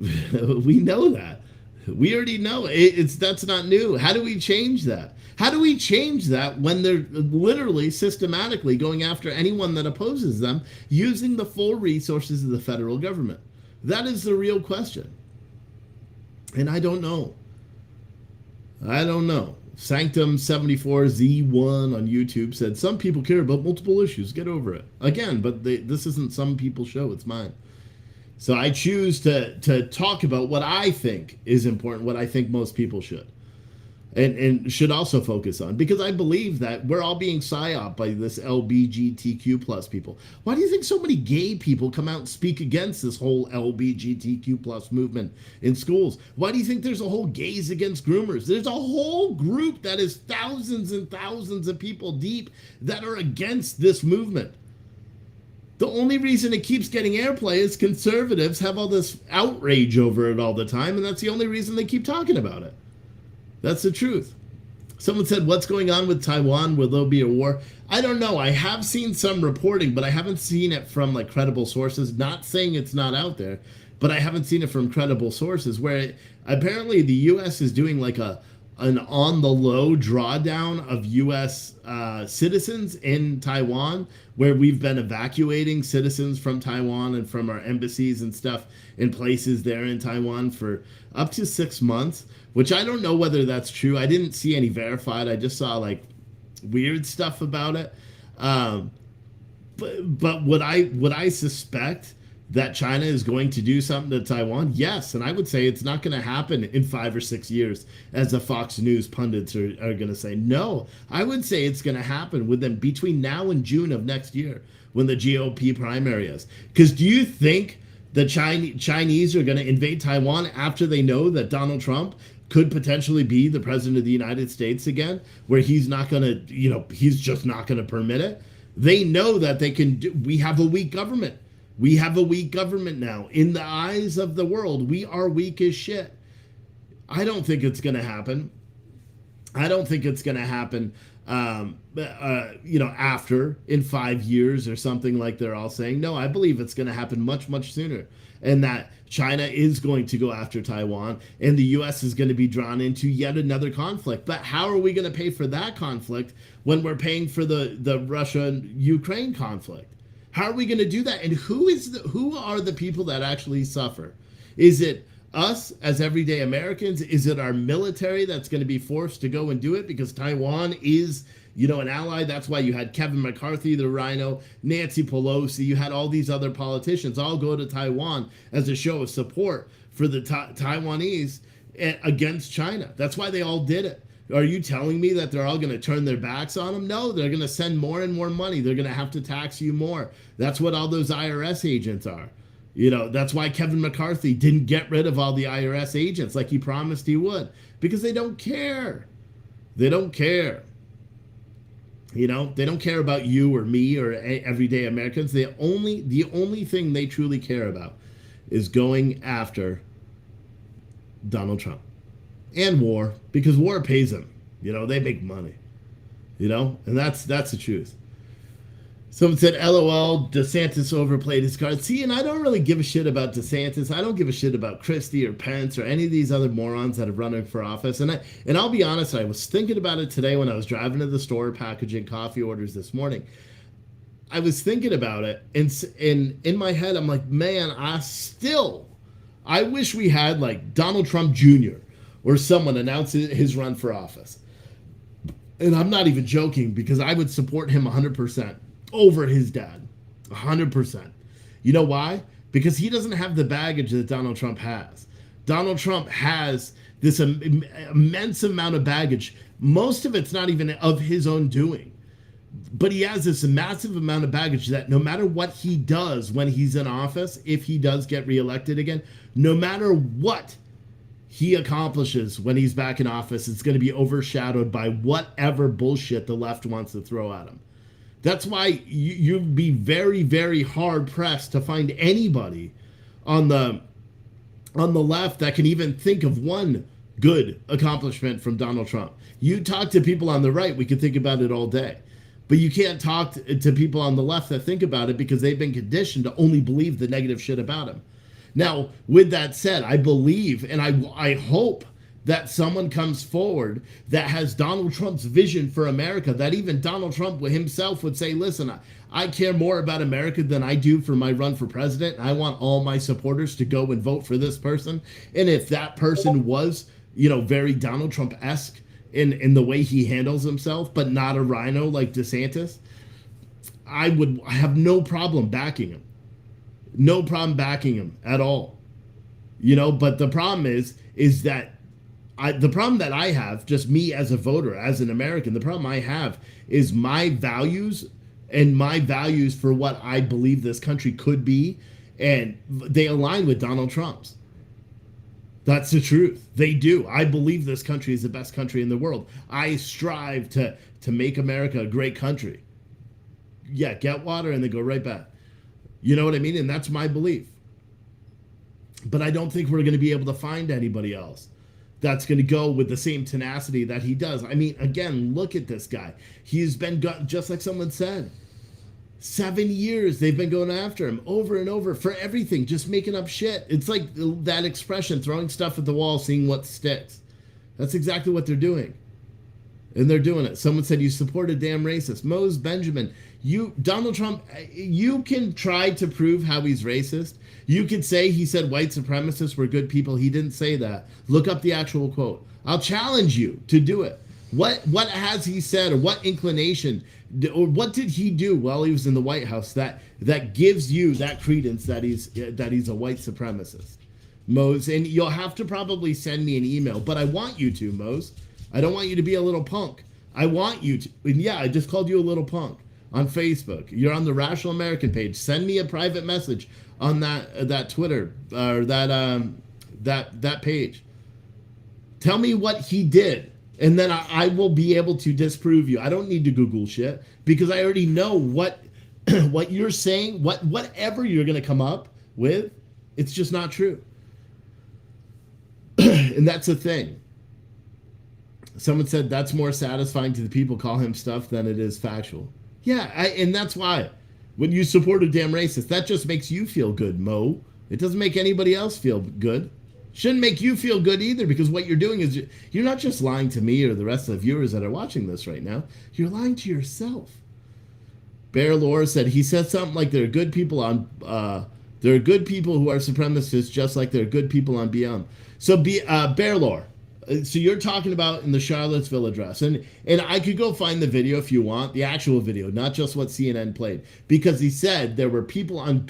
We know that. We already know. That's not new. How do we change that? How do we change that when they're literally systematically going after anyone that opposes them using the full resources of the federal government? That is the real question. And I don't know. Sanctum74Z1 on YouTube said, some people care about multiple issues. Get over it. Again, but this isn't some people's show. It's mine. So I choose to talk about what I think is important, what I think most people should. And should also focus on, because I believe that we're all being psyoped by this LGBTQ plus people. Why do you think so many gay people come out and speak against this whole LGBTQ plus movement in schools? Why do you think there's a whole gays against groomers? There's a whole group that is thousands and thousands of people deep that are against this movement. The only reason it keeps getting airplay is conservatives have all this outrage over it all the time, and that's the only reason they keep talking about it. That's the truth. Someone said, what's going on with Taiwan? Will there be a war? I don't know. I have seen some reporting, but I haven't seen it from like credible sources. Not saying it's not out there, but I haven't seen it from credible sources where apparently the U.S. is doing like an on the low drawdown of U.S. Citizens in Taiwan, where we've been evacuating citizens from Taiwan and from our embassies and stuff in places there in Taiwan for up to 6 months, which I don't know whether that's true. I didn't see any verified. I just saw like weird stuff about it. But would I suspect that China is going to do something to Taiwan? Yes, and I would say it's not going to happen in 5 or 6 years, as the Fox News pundits are going to say. No, I would say it's going to happen between now and June of next year, when the GOP primary is. Because do you think the Chinese are going to invade Taiwan after they know that Donald Trump could potentially be the president of the United States again, where he's not going to, he's just not going to permit it? They know that they can we have a weak government. We have a weak government now. In the eyes of the world, we are weak as shit. I don't think it's going to happen. I don't think it's going to happen, after, in 5 years or something like they're all saying. No, I believe it's going to happen much, much sooner. And that China is going to go after Taiwan, and the U.S. is going to be drawn into yet another conflict. But how are we going to pay for that conflict when we're paying for the Russia-Ukraine conflict? How are we going to do that? And who are the people that actually suffer? Is it us as everyday Americans? Is it our military that's going to be forced to go and do it because Taiwan is, an ally? That's why you had Kevin McCarthy, the Rhino, Nancy Pelosi. You had all these other politicians all go to Taiwan as a show of support for the Taiwanese against China. That's why they all did it. Are you telling me that they're all going to turn their backs on them? No, they're going to send more and more money. They're going to have to tax you more. That's what all those IRS agents are. That's why Kevin McCarthy didn't get rid of all the IRS agents like he promised he would, because they don't care. They don't care. They don't care about you or me or everyday Americans. The only thing they truly care about is going after Donald Trump. And war, because war pays them. They make money. And that's the truth. Someone said, LOL, DeSantis overplayed his cards. See, and I don't really give a shit about DeSantis. I don't give a shit about Christie or Pence or any of these other morons that are running for office. And I'll be honest, I was thinking about it today when I was driving to the store packaging coffee orders this morning. I was thinking about it, and in my head, I'm like, man, I wish we had like Donald Trump Jr. or someone announce his run for office. And I'm not even joking, because I would support him 100% over his dad. 100%. You know why? Because he doesn't have the baggage that Donald Trump has. Donald Trump has this immense amount of baggage. Most of it's not even of his own doing. But he has this massive amount of baggage that no matter what he does when he's in office, if he does get reelected again, no matter what he accomplishes when he's back in office, it's going to be overshadowed by whatever bullshit the left wants to throw at him. That's why you'd be very, very hard pressed to find anybody on the left that can even think of one good accomplishment from Donald Trump. You talk to people on the right, we could think about it all day. But you can't talk to people on the left that think about it, because they've been conditioned to only believe the negative shit about him. Now, with that said, I believe and I hope that someone comes forward that has Donald Trump's vision for America, that even Donald Trump himself would say, listen, I care more about America than I do for my run for president. I want all my supporters to go and vote for this person. And if that person was, very Donald Trump-esque in the way he handles himself, but not a rhino like DeSantis, I would have no problem backing him. No problem backing him at all. But the problem is that the problem that I have, just me as a voter, as an American, the problem I have is my values and my values for what I believe this country could be, and they align with Donald Trump's. That's the truth. They do. I believe this country is the best country in the world. I strive to make America a great country. Yeah, get water and then go right back. You know what I mean? And that's my belief. But I don't think we're going to be able to find anybody else that's going to go with the same tenacity that he does. I mean, again, look at this guy. He's been, just like someone said, 7 years they've been going after him over and over for everything, just making up shit. It's like that expression, throwing stuff at the wall, seeing what sticks. That's exactly what they're doing. And they're doing it. Someone said, you support a damn racist. Mose Benjamin, Donald Trump, you can try to prove how he's racist. You could say he said white supremacists were good people. He didn't say that. Look up the actual quote. I'll challenge you to do it. What has he said, or what inclination, or what did he do while he was in the White House that gives you that credence that he's a white supremacist? Mose, and you'll have to probably send me an email, but I want you to, Mose. I don't want you to be a little punk. I want you to, and yeah, I just called you a little punk on Facebook. You're on the Rational American page. Send me a private message on that Twitter or that page. Tell me what he did, and then I will be able to disprove you. I don't need to Google shit, because I already know what you're saying, whatever you're going to come up with, it's just not true. And that's the thing. Someone said that's more satisfying to the people call him stuff than it is factual. Yeah, and that's why. When you support a damn racist, that just makes you feel good, Mo. It doesn't make anybody else feel good. Shouldn't make you feel good either, because what you're doing is you're not just lying to me or the rest of the viewers that are watching this right now. You're lying to yourself. Bear Lore said, he said something like there are good people who are supremacists, just like there are good people on BM. So Bear Lore. So you're talking about in the Charlottesville address, and I could go find the video if you want, the actual video, not just what CNN played, because he said there were people on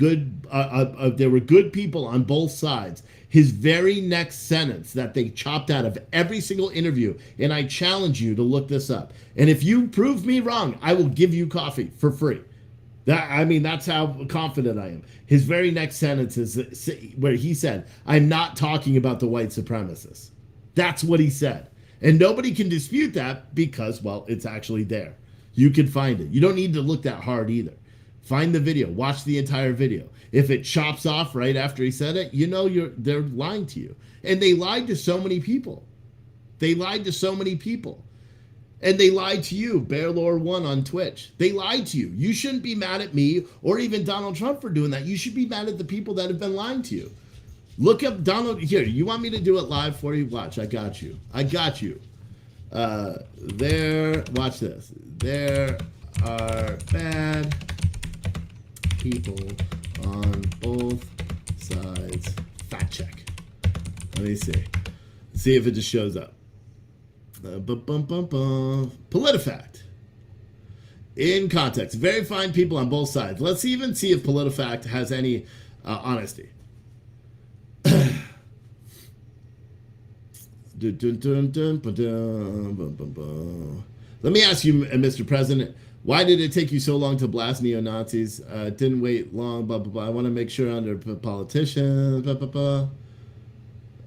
there were good people on both sides. His very next sentence that they chopped out of every single interview, and I challenge you to look this up. And if you prove me wrong, I will give you coffee for free. That's how confident I am. His very next sentence is where he said, "I'm not talking about the white supremacists." That's what he said. And nobody can dispute that because, well, it's actually there. You can find it. You don't need to look that hard either. Find the video. Watch the entire video. If it chops off right after he said it, they're lying to you. And they lied to so many people. They lied to so many people. And they lied to you, BearLore1 on Twitch. They lied to you. You shouldn't be mad at me or even Donald Trump for doing that. You should be mad at the people that have been lying to you. Look up Donald. Here, you want me to do it live for you? Watch, I got you. I got you. Watch this. There are bad people on both sides. Fact check. Let me see. See if it just shows up. PolitiFact. In context, very fine people on both sides. Let's even see if PolitiFact has any honesty. Let me ask you, Mr. President, why did it take you so long to blast neo-Nazis? Didn't wait long, blah, blah, blah. I want to make sure under politicians, blah, blah, blah.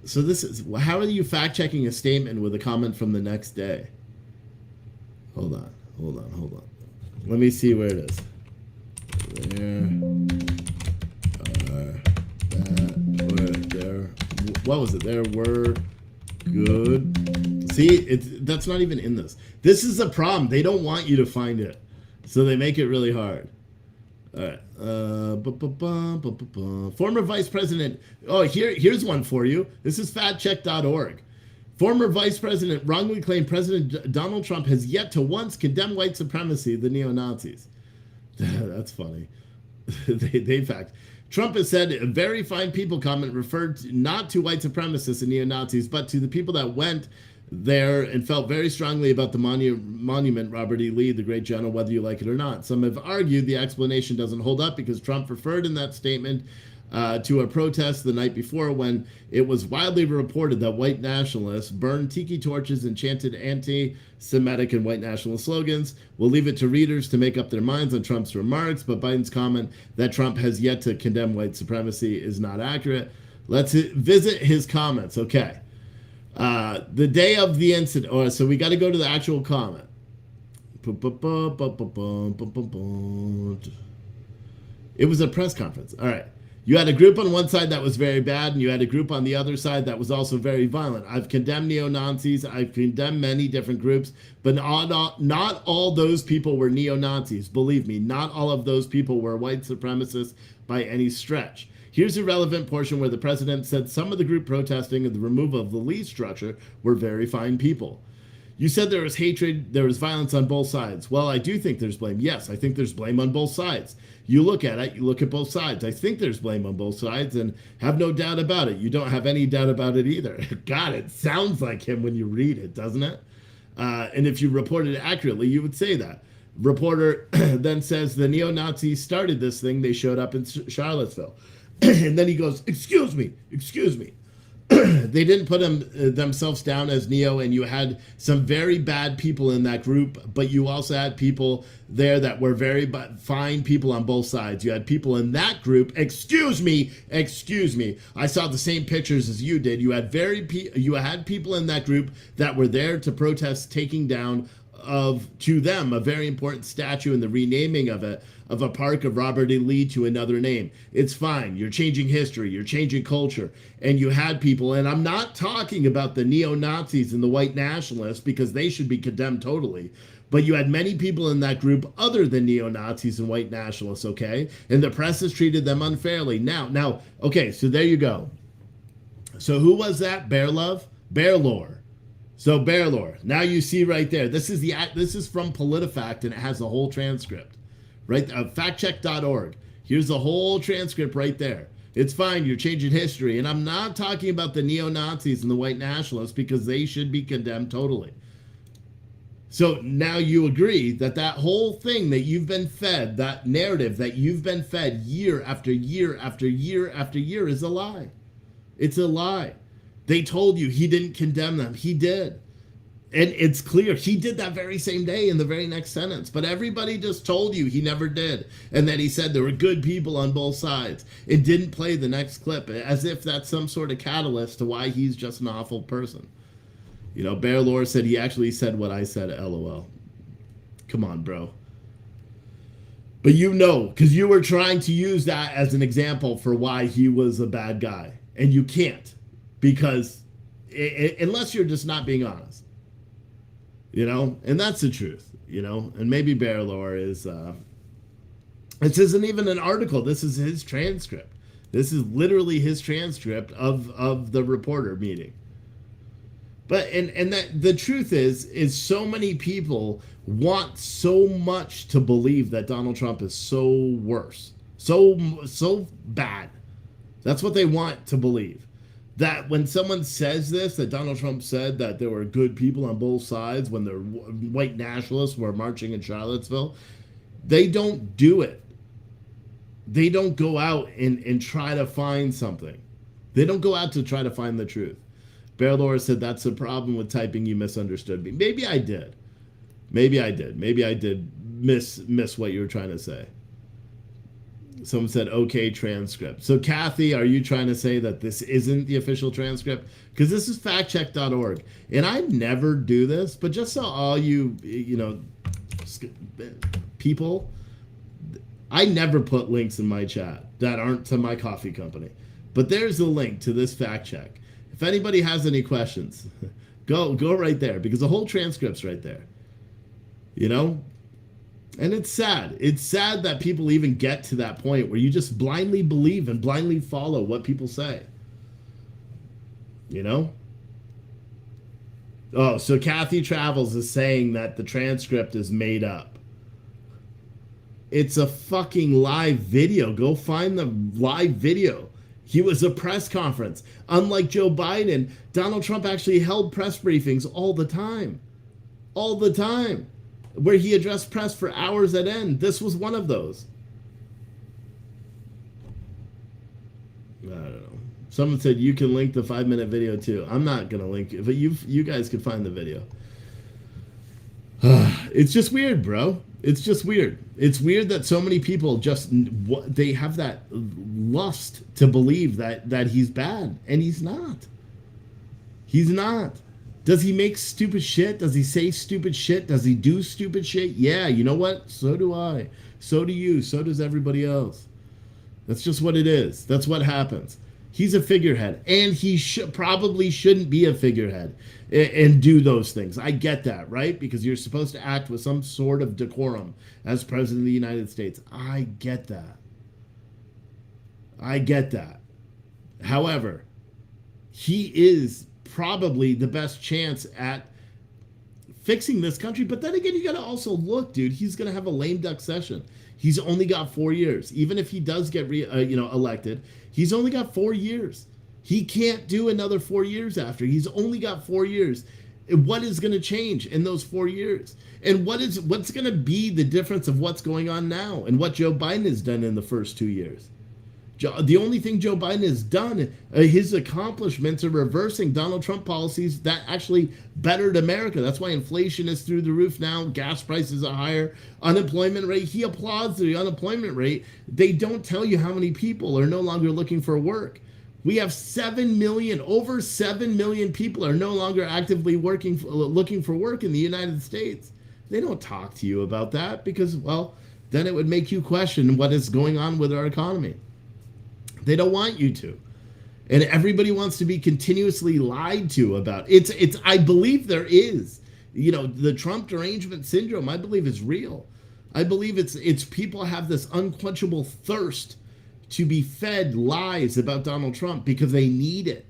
So this is, how are you fact-checking a statement with a comment from the next day? Hold on. Let me see where it is. What was it? There were good. See, that's not even in this. This is a problem. They don't want you to find it. So they make it really hard. All right. Former Vice President. Oh, here's one for you. This is factcheck.org. Former Vice President wrongly claimed President Donald Trump has yet to once condemn white supremacy, the neo-Nazis. That's funny. they fact. Trump has said a very fine people comment referred not to white supremacists and neo-Nazis, but to the people that went there and felt very strongly about the monument, Robert E. Lee, the great general, whether you like it or not. Some have argued the explanation doesn't hold up because Trump referred in that statement to a protest the night before when it was widely reported that white nationalists burned tiki torches and chanted anti-Semitic and white nationalist slogans. We'll leave it to readers to make up their minds on Trump's remarks, but Biden's comment that Trump has yet to condemn white supremacy is not accurate. Let's visit his comments. Okay. The day of the incident, so we got to go to the actual comment. It was a press conference. All right. You had a group on one side that was very bad, and you had a group on the other side that was also very violent. I've condemned neo-Nazis. I've condemned many different groups, but not all those people were neo-Nazis. Believe me, not all of those people were white supremacists by any stretch. Here's a relevant portion where the president said some of the group protesting and the removal of the Lee structure were very fine people. You said there was hatred, there was violence on both sides. Well, I do think there's blame. Yes, I think there's blame on both sides. You look at it, you look at both sides. I think there's blame on both sides and have no doubt about it. You don't have any doubt about it either. God, it sounds like him when you read it, doesn't it? And if you reported it accurately, you would say that. Reporter then says the neo-Nazis started this thing. They showed up in Charlottesville. And then he goes, excuse me. They didn't put themselves down as neo, and you had some very bad people in that group, but you also had people there that were very fine people on both sides. You had people in that group, excuse me, I saw the same pictures as you did. You had people in that group that were there to protest taking down to them a very important statue and the renaming of a park of Robert E. Lee to another name. It's fine. You're changing history. You're changing culture. And you had people, and I'm not talking about the neo-Nazis and the white nationalists because they should be condemned totally. But you had many people in that group other than neo-Nazis and white nationalists, okay? And the press has treated them unfairly. Now, okay, so there you go. So who was that? BearLore. So BearLore. Now you see right there. This is from PolitiFact, and it has the whole transcript. Right, factcheck.org. Here's the whole transcript right there. It's fine, you're changing history. And I'm not talking about the neo-Nazis and the white nationalists because they should be condemned totally. So now you agree that whole thing that you've been fed, that narrative that you've been fed year after year after year after year is a lie. It's a lie. They told you he didn't condemn them. He did. And it's clear he did that very same day in the very next sentence. But everybody just told you he never did. And then he said there were good people on both sides. It didn't play the next clip as if that's some sort of catalyst to why he's just an awful person. You know, BearLore said he actually said what I said, LOL. Come on, bro. But you know, because you were trying to use that as an example for why he was a bad guy. And you can't. Because unless you're just not being honest. And that's the truth, and maybe Bear Lore is, this isn't even an article. This is his transcript. This is literally his transcript of the reporter meeting. But and that the truth is so many people want so much to believe that Donald Trump is so worse, so bad. That's what they want to believe. That when someone says this, that Donald Trump said that there were good people on both sides when the white nationalists were marching in Charlottesville, they don't do it. They don't go out and try to find something. They don't go out to try to find the truth. Bear Laura said, that's the problem with typing, you misunderstood me. Maybe I did. Maybe I did miss what you were trying to say. Someone said, okay, transcript. So Kathy, are you trying to say that this isn't the official transcript? Because this is factcheck.org. And I never do this, but just so all you people, I never put links in my chat that aren't to my coffee company. But there's a link to this fact check. If anybody has any questions, go right there, because the whole transcript's right there. And it's sad. It's sad that people even get to that point where you just blindly believe and blindly follow what people say. Oh, so Kathy Travels is saying that the transcript is made up. It's a fucking live video. Go find the live video. He was a press conference. Unlike Joe Biden, Donald Trump actually held press briefings all the time. All the time. Where he addressed press for hours at end. This was one of those. I don't know. Someone said you can link the 5-minute video too. I'm not going to link it, but you guys can find the video. It's just weird, bro. It's just weird. It's weird that so many people they have that lust to believe that he's bad, and he's not. He's not. Does he make stupid shit? Does he say stupid shit? Does he do stupid shit? Yeah, you know what? So do I. So do you. So does everybody else. That's just what it is. That's what happens. He's a figurehead, and he probably shouldn't be a figurehead and do those things. I get that, right? Because you're supposed to act with some sort of decorum as president of the United States. I get that. I get that. However, he is probably the best chance at fixing this country. But then again, you got to also look, dude, he's going to have a lame duck session. He's only got 4 years. Even if he does get elected, he's only got 4 years. He can't do another 4 years after. He's only got 4 years. What is going to change in those 4 years? And what's going to be the difference of what's going on now and what Joe Biden has done in the first 2 years? The only thing Joe Biden has done, his accomplishments are reversing Donald Trump policies that actually bettered America. That's why inflation is through the roof now. Gas prices are higher. Unemployment rate, he applauds the unemployment rate. They don't tell you how many people are no longer looking for work. We have 7 million, over 7 million people are no longer actively looking for work in the United States. They don't talk to you about that because, well, then it would make you question what is going on with our economy. They don't want you to. And everybody wants to be continuously lied to about. It's I believe there is. The Trump derangement syndrome, I believe is real. I believe it's people have this unquenchable thirst to be fed lies about Donald Trump because they need it.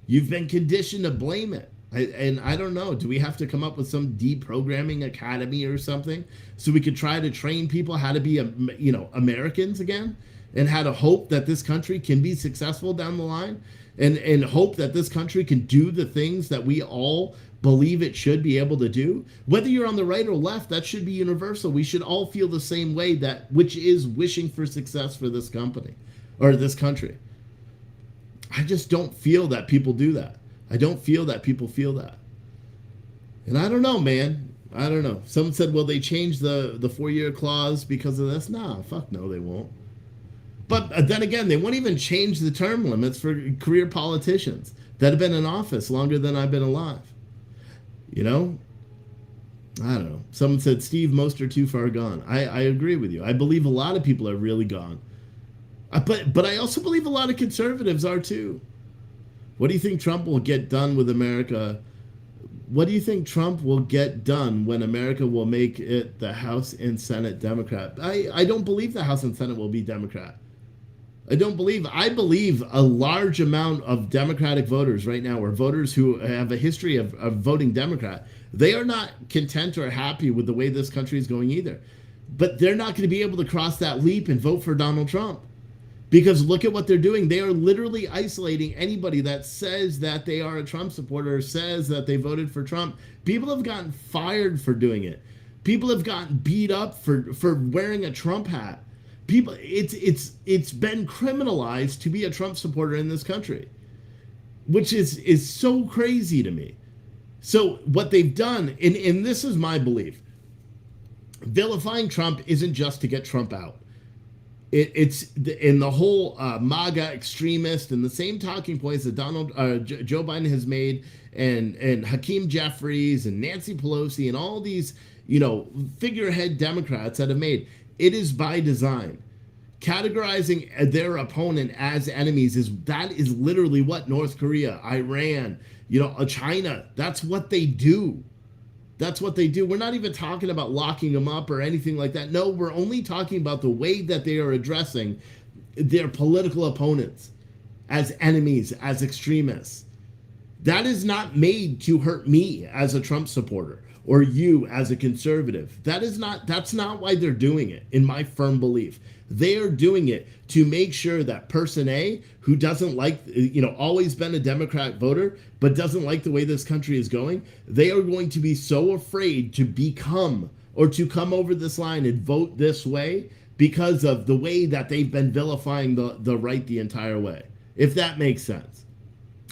You've been conditioned to blame it. And I don't know, do we have to come up with some deprogramming academy or something so we could try to train people how to be, Americans again? And how to hope that this country can be successful down the line and hope that this country can do the things that we all believe it should be able to do. Whether you're on the right or left, that should be universal. We should all feel the same way, which is wishing for success for this company or this country. I just don't feel that people do that. I don't feel that people feel that. And I don't know, man. I don't know. Someone said, will they change the 4-year clause because of this? Nah, fuck no, they won't. But then again, they won't even change the term limits for career politicians that have been in office longer than I've been alive. I don't know. Someone said, Steve, most are too far gone. I agree with you. I believe a lot of people are really gone. But I also believe a lot of conservatives are too. What do you think Trump will get done with America What do you think Trump will get done when America will make it the House and Senate Democrat? I don't believe the House and Senate will be Democrat. I believe a large amount of Democratic voters right now, or voters who have a history of voting Democrat, they are not content or happy with the way this country is going either. But they're not going to be able to cross that leap and vote for Donald Trump. Because look at what they're doing. They are literally isolating anybody that says that they are a Trump supporter, or says that they voted for Trump. People have gotten fired for doing it. People have gotten beat up for wearing a Trump hat. People, it's been criminalized to be a Trump supporter in this country, which is so crazy to me. So what they've done, and this is my belief, vilifying Trump isn't just to get Trump out. It's in the whole MAGA extremist and the same talking points that Joe Biden has made, and Hakeem Jeffries and Nancy Pelosi and all these figurehead Democrats that have made. It is by design. Categorizing their opponent as enemies is literally what North Korea, Iran, China. That's what they do. That's what they do. We're not even talking about locking them up or anything like that. No, we're only talking about the way that they are addressing their political opponents as enemies, as extremists. That is not made to hurt me as a Trump supporter or you as a conservative. That's not why they're doing it, in my firm belief. They are doing it to make sure that person A, who doesn't like, always been a Democrat voter, but doesn't like the way this country is going, they are going to be so afraid to become or to come over this line and vote this way because of the way that they've been vilifying the right the entire way, if that makes sense.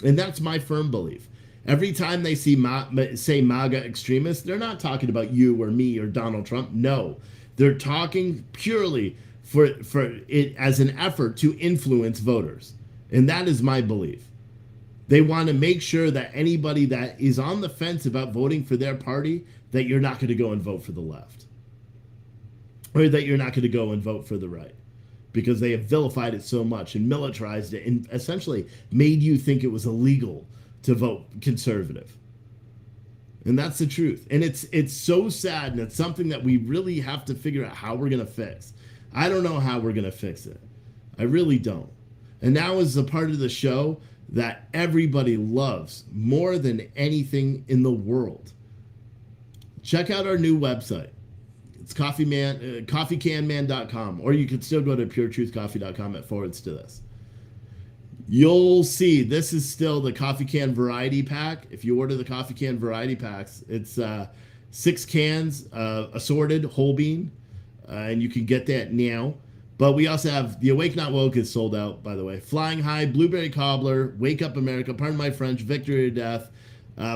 And that's my firm belief. Every time they say MAGA extremists, they're not talking about you or me or Donald Trump. No, they're talking purely for it as an effort to influence voters. And that is my belief. They want to make sure that anybody that is on the fence about voting for their party, that you're not going to go and vote for the left. Or that you're not going to go and vote for the right. Because they have vilified it so much and militarized it and essentially made you think it was illegal to vote conservative. And that's the truth. And it's so sad, and it's something that we really have to figure out how we're going to fix. I don't know how we're going to fix it. I really don't. And now is the part of the show that everybody loves more than anything in the world. Check out our new website. It's coffeecanman.com, or you can still go to puretruthcoffee.com /this. You'll see this is still the coffee can variety pack. If you order the coffee can variety packs, it's 6 cans, assorted whole bean, and you can get that now. But we also have the Awake Not Woke is sold out, by the way. Flying High, Blueberry Cobbler, Wake Up America, pardon my French, Victory or Death,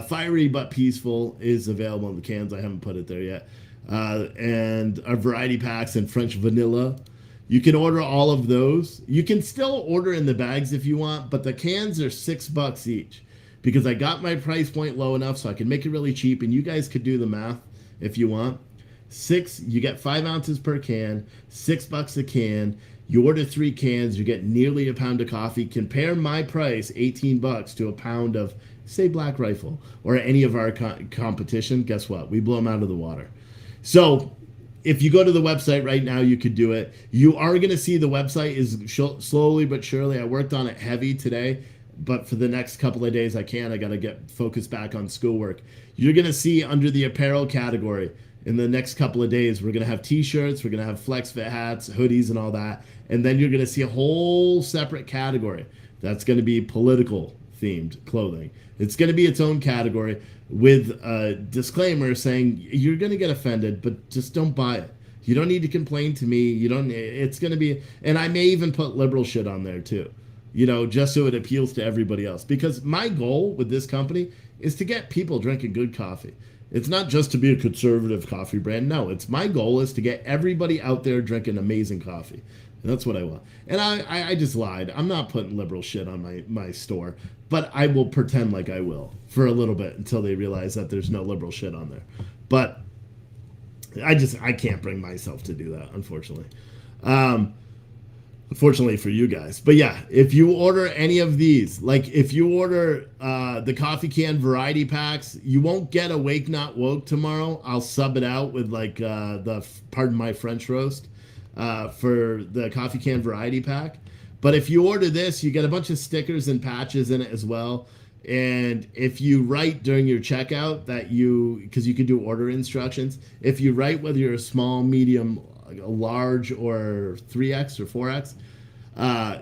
Fiery But Peaceful is available in the cans. I haven't put it there yet. And our variety packs and French vanilla. You can order all of those. You can still order in the bags if you want, but the cans are $6 each because I got my price point low enough so I can make it really cheap, and you guys could do the math if you want. You get 5 ounces per can, $6 a can. You order 3 cans, you get nearly a pound of coffee. Compare my price, $18, to a pound of, say, Black Rifle or any of our competition. Guess what? We blow them out of the water. So if you go to the website right now, you could do it. You are going to see the website is slowly but surely. I worked on it heavy today, but for the next couple of days I got to get focused back on schoolwork. You're going to see under the apparel category in the next couple of days, we're going to have t-shirts, we're going to have flex fit hats, hoodies, and all that. And then you're going to see a whole separate category that's going to be political themed clothing. It's going to be its own category with a disclaimer saying you're going to get offended, but just don't buy it. You don't need to complain to me. It's going to be, and I may even put liberal shit on there too, just so it appeals to everybody else. Because my goal with this company is to get people drinking good coffee. It's not just to be a conservative coffee brand. No, my goal is to get everybody out there drinking amazing coffee. And that's what I want. And I just lied. I'm not putting liberal shit on my store, but I will pretend like I will for a little bit until they realize that there's no liberal shit on there. But I can't bring myself to do that, unfortunately. Fortunately for you guys. But yeah, if you order any of these, like if you order the coffee can variety packs, you won't get a Wake Not Woke tomorrow. I'll sub it out with like pardon my French roast for the coffee can variety pack. But if you order this, you get a bunch of stickers and patches in it as well. And if you write during your checkout that because you can do order instructions, if you write whether you're a small, medium, a large, or 3X or 4X,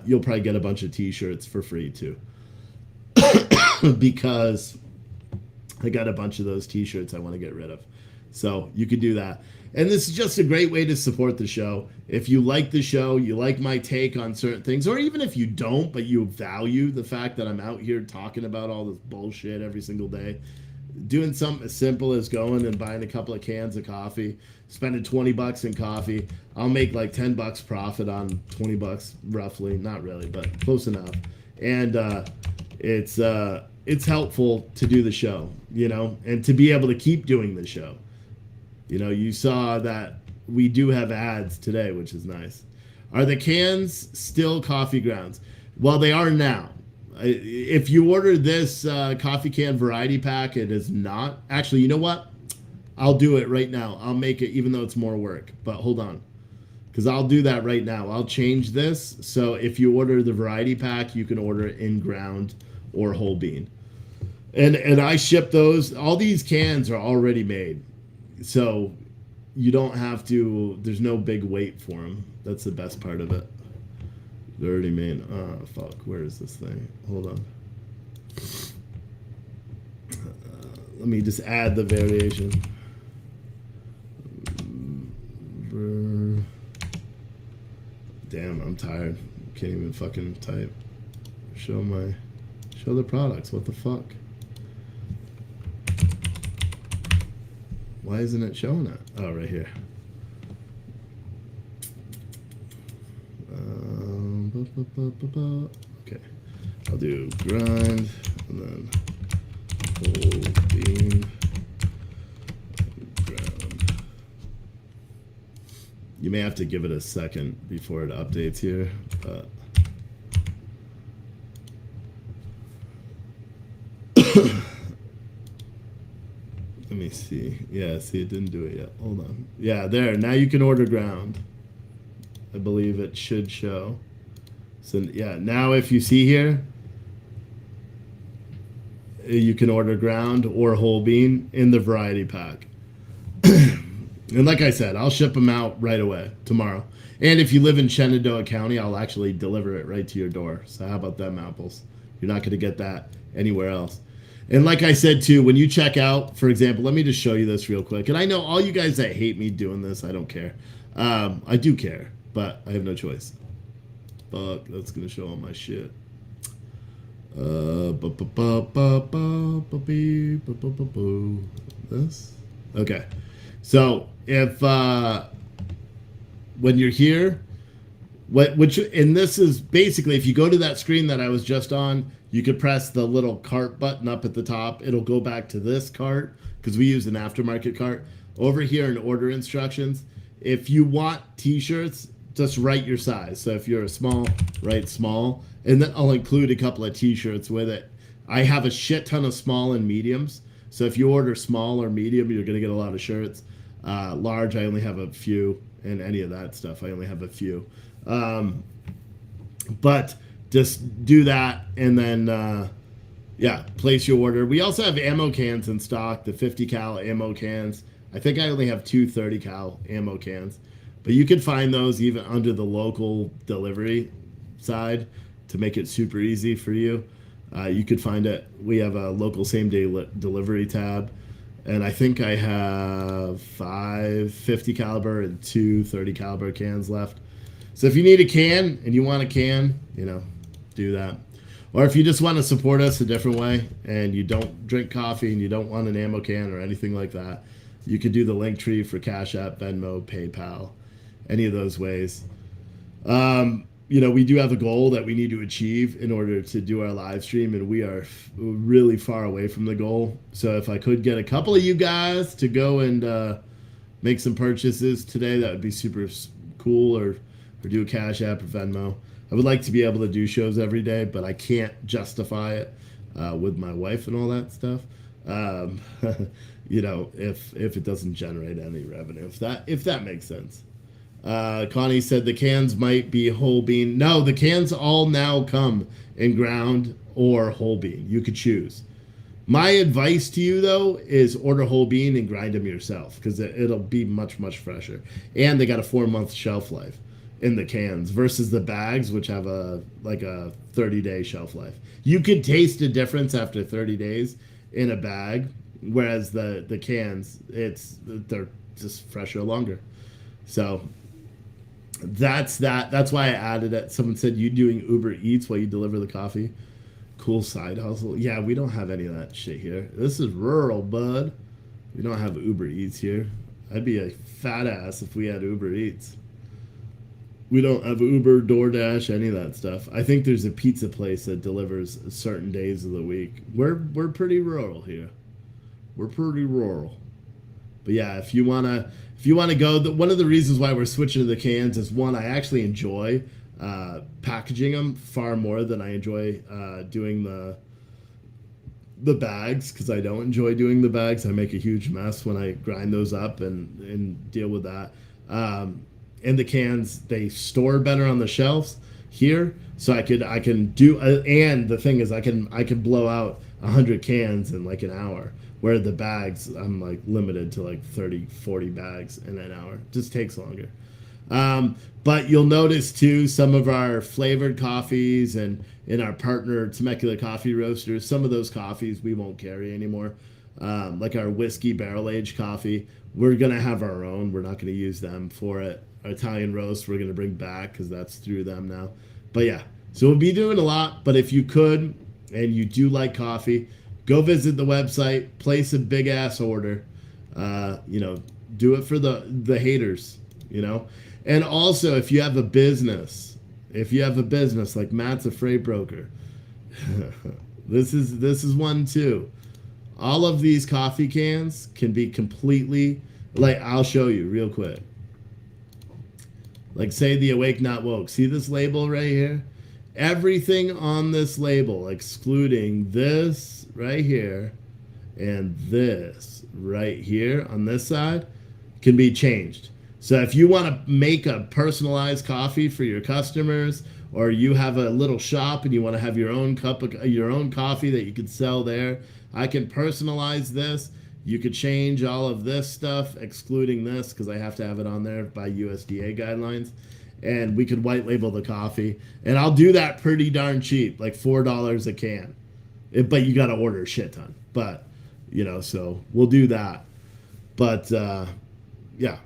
you'll probably get a bunch of t-shirts for free too. Because I got a bunch of those t-shirts I want to get rid of. So you could do that. And this is just a great way to support the show. If you like the show, you like my take on certain things, or even if you don't, but you value the fact that I'm out here talking about all this bullshit every single day, doing something as simple as going and buying a couple of cans of coffee, spending $20 in coffee, I'll make like $10 profit on $20 roughly, not really, but close enough. And it's helpful to do the show, you know, and to be able to keep doing the show. You know, you saw that we do have ads today, which is nice. Are the cans still coffee grounds? Well, they are now. If you order this coffee can variety pack, it is not. Actually, you know what? I'll do it right now. I'll make it, even though it's more work. But hold on, because I'll do that right now. I'll change this. So if you order the variety pack, you can order it in ground or whole bean. And I ship those. All these cans are already made. So you don't have to, there's no big wait for them. That's the best part of it. They're already made. Oh, fuck. Where is this thing? Hold on. Let me just add the variation. Damn, I'm tired. Can't even fucking type. Show the products. What the fuck? Why isn't it showing it? Oh, right here. Okay. I'll do grind and then whole bean ground. You may have to give it a second before it updates here, but let me see. Yeah, see, it didn't do it yet. Hold on. Yeah, there. Now you can order ground. I believe it should show. So, yeah, now if you see here, you can order ground or whole bean in the variety pack. And like I said, I'll ship them out right away tomorrow. And if you live in Shenandoah County, I'll actually deliver it right to your door. So how about them apples? You're not going to get that anywhere else. And like I said, too, when you check out, for example, let me just show you this real quick. And I know all you guys that hate me doing this, I don't care. I do care, but I have no choice. Fuck, that's going to show all my shit. This? Okay. So if, when you're here, and this is basically, if you go to that screen that I was just on, you could press the little cart button up at the top. It'll go back to this cart because we use an aftermarket cart. Over here in order instructions, if you want t-shirts, just write your size. So if you're a small, write small, and then I'll include a couple of t-shirts with it. I have a shit ton of small and mediums. So if you order small or medium, you're going to get a lot of shirts. Large, I only have a few, and any of that stuff, I only have a few. But just do that, and then, yeah, place your order. We also have ammo cans in stock, the 50 cal ammo cans. I think I only have 2 30 cal ammo cans. But you can find those even under the local delivery side to make it super easy for you. You could find it. We have a local same-day delivery tab. And I think I have 5 50 caliber and 2 30 caliber cans left. So if you need a can and you want a can, you know, do that. Or if you just want to support us a different way and you don't drink coffee and you don't want an ammo can or anything like that, you could do the link tree for Cash App, Venmo, PayPal, any of those ways. You know, we do have a goal that we need to achieve in order to do our live stream, and we are really far away from the goal. So if I could get a couple of you guys to go and make some purchases today, that would be super cool, or or do a Cash App or Venmo. I would like to be able to do shows every day, but I can't justify it with my wife and all that stuff. If it doesn't generate any revenue, if that makes sense. Connie said the cans might be whole bean. No, the cans all now come in ground or whole bean. You could choose. My advice to you, though, is order whole bean and grind them yourself because it'll be much, much fresher. And they got a 4-month shelf life in the cans versus the bags, which have a 30-day shelf life. You could taste a difference after 30 days in a bag, whereas the cans, they're just fresher longer. So that's that. That's why I added it. Someone said, you doing Uber Eats while you deliver the coffee? Cool side hustle. Yeah, we don't have any of that shit here. This is rural, bud. We don't have Uber Eats here. I'd be a fat ass if we had Uber Eats. We don't have Uber, DoorDash, any of that stuff. I think there's a pizza place that delivers certain days of the week. We're pretty rural here. We're pretty rural. But yeah, if you wanna go, one of the reasons why we're switching to the cans is, one, I actually enjoy packaging them far more than I enjoy doing the bags, because I don't enjoy doing the bags. I make a huge mess when I grind those up and deal with that. And the cans, they store better on the shelves here, so I can do. And the thing is, I can blow out 100 cans in like an hour. Where the bags, I'm like limited to like 30, 40 bags in an hour. It just takes longer. But you'll notice too, some of our flavored coffees and in our partner Temecula coffee roasters, some of those coffees we won't carry anymore. Like our whiskey barrel aged coffee, we're going to have our own. We're not going to use them for it. Our Italian roast, we're going to bring back because that's through them now. But yeah, so we'll be doing a lot. But if you could, and you do like coffee, go visit the website, place a big ass order. Do it for the haters, And also, if you have a business like Matt's a freight broker, this is one too. All of these coffee cans can be completely, like, I'll show you real quick. Like, say the Awake Not Woke. See this label right here? Everything on this label, excluding this right here and this right here on this side, can be changed. So if you want to make a personalized coffee for your customers, or you have a little shop and you want to have your own your own coffee that you can sell there, I can personalize this. You could change all of this stuff, excluding this, because I have to have it on there by USDA guidelines. And we could white label the coffee. And I'll do that pretty darn cheap, like $4 a can. But you got to order a shit ton. But, so we'll do that. But, yeah.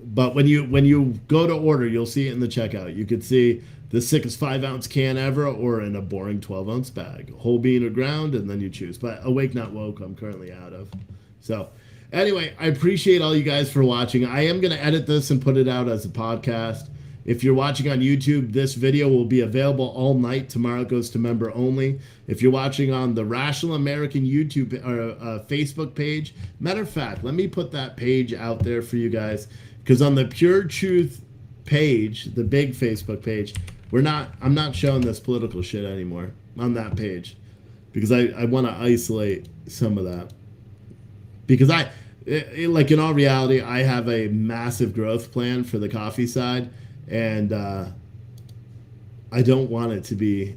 But when you go to order, you'll see it in the checkout. You could see the sickest 5-ounce can ever, or in a boring 12-ounce bag. Whole bean or ground, and then you choose. But Awake Not Woke, I'm currently out of. So, anyway, I appreciate all you guys for watching. I am going to edit this and put it out as a podcast. If you're watching on YouTube, this video will be available all night. Tomorrow it goes to member only. If you're watching on the Rational American YouTube or Facebook page, matter of fact, let me put that page out there for you guys, because on the Pure Truth page, the big Facebook page, I'm not showing this political shit anymore on that page, because I want to isolate some of that, because like in all reality, I have a massive growth plan for the coffee side. And I don't want it to be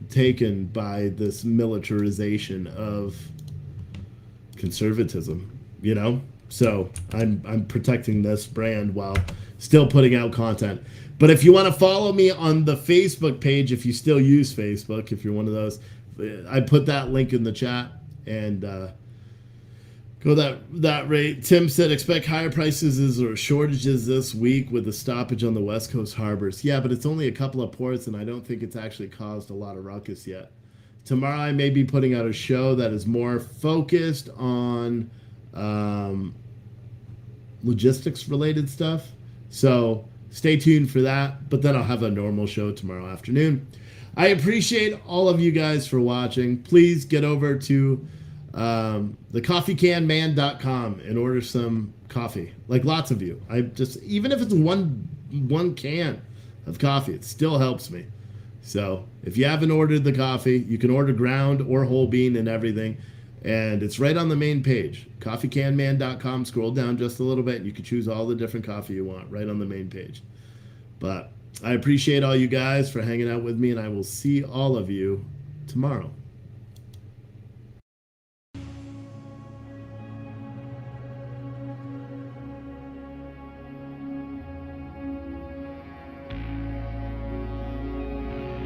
taken by this militarization of conservatism, So I'm protecting this brand while still putting out content. But if you want to follow me on the Facebook page, if you still use Facebook, if you're one of those, I put that link in the chat, and go that rate. Tim said, expect higher prices or shortages this week with the stoppage on the West Coast harbors. Yeah, but it's only a couple of ports, and I don't think it's actually caused a lot of ruckus yet. Tomorrow I may be putting out a show that is more focused on logistics-related stuff. So stay tuned for that. But then I'll have a normal show tomorrow afternoon. I appreciate all of you guys for watching. Please get over to thecoffeecanman.com and order some coffee, like lots of you. Even if it's one one can of coffee. It still helps me. So if you haven't ordered the coffee, you can order ground or whole bean and everything. And it's right on the main page, coffeecanman.com. Scroll down just a little bit and you can choose all the different coffee you want right on the main page. But I appreciate all you guys for hanging out with me, and I will see all of you tomorrow.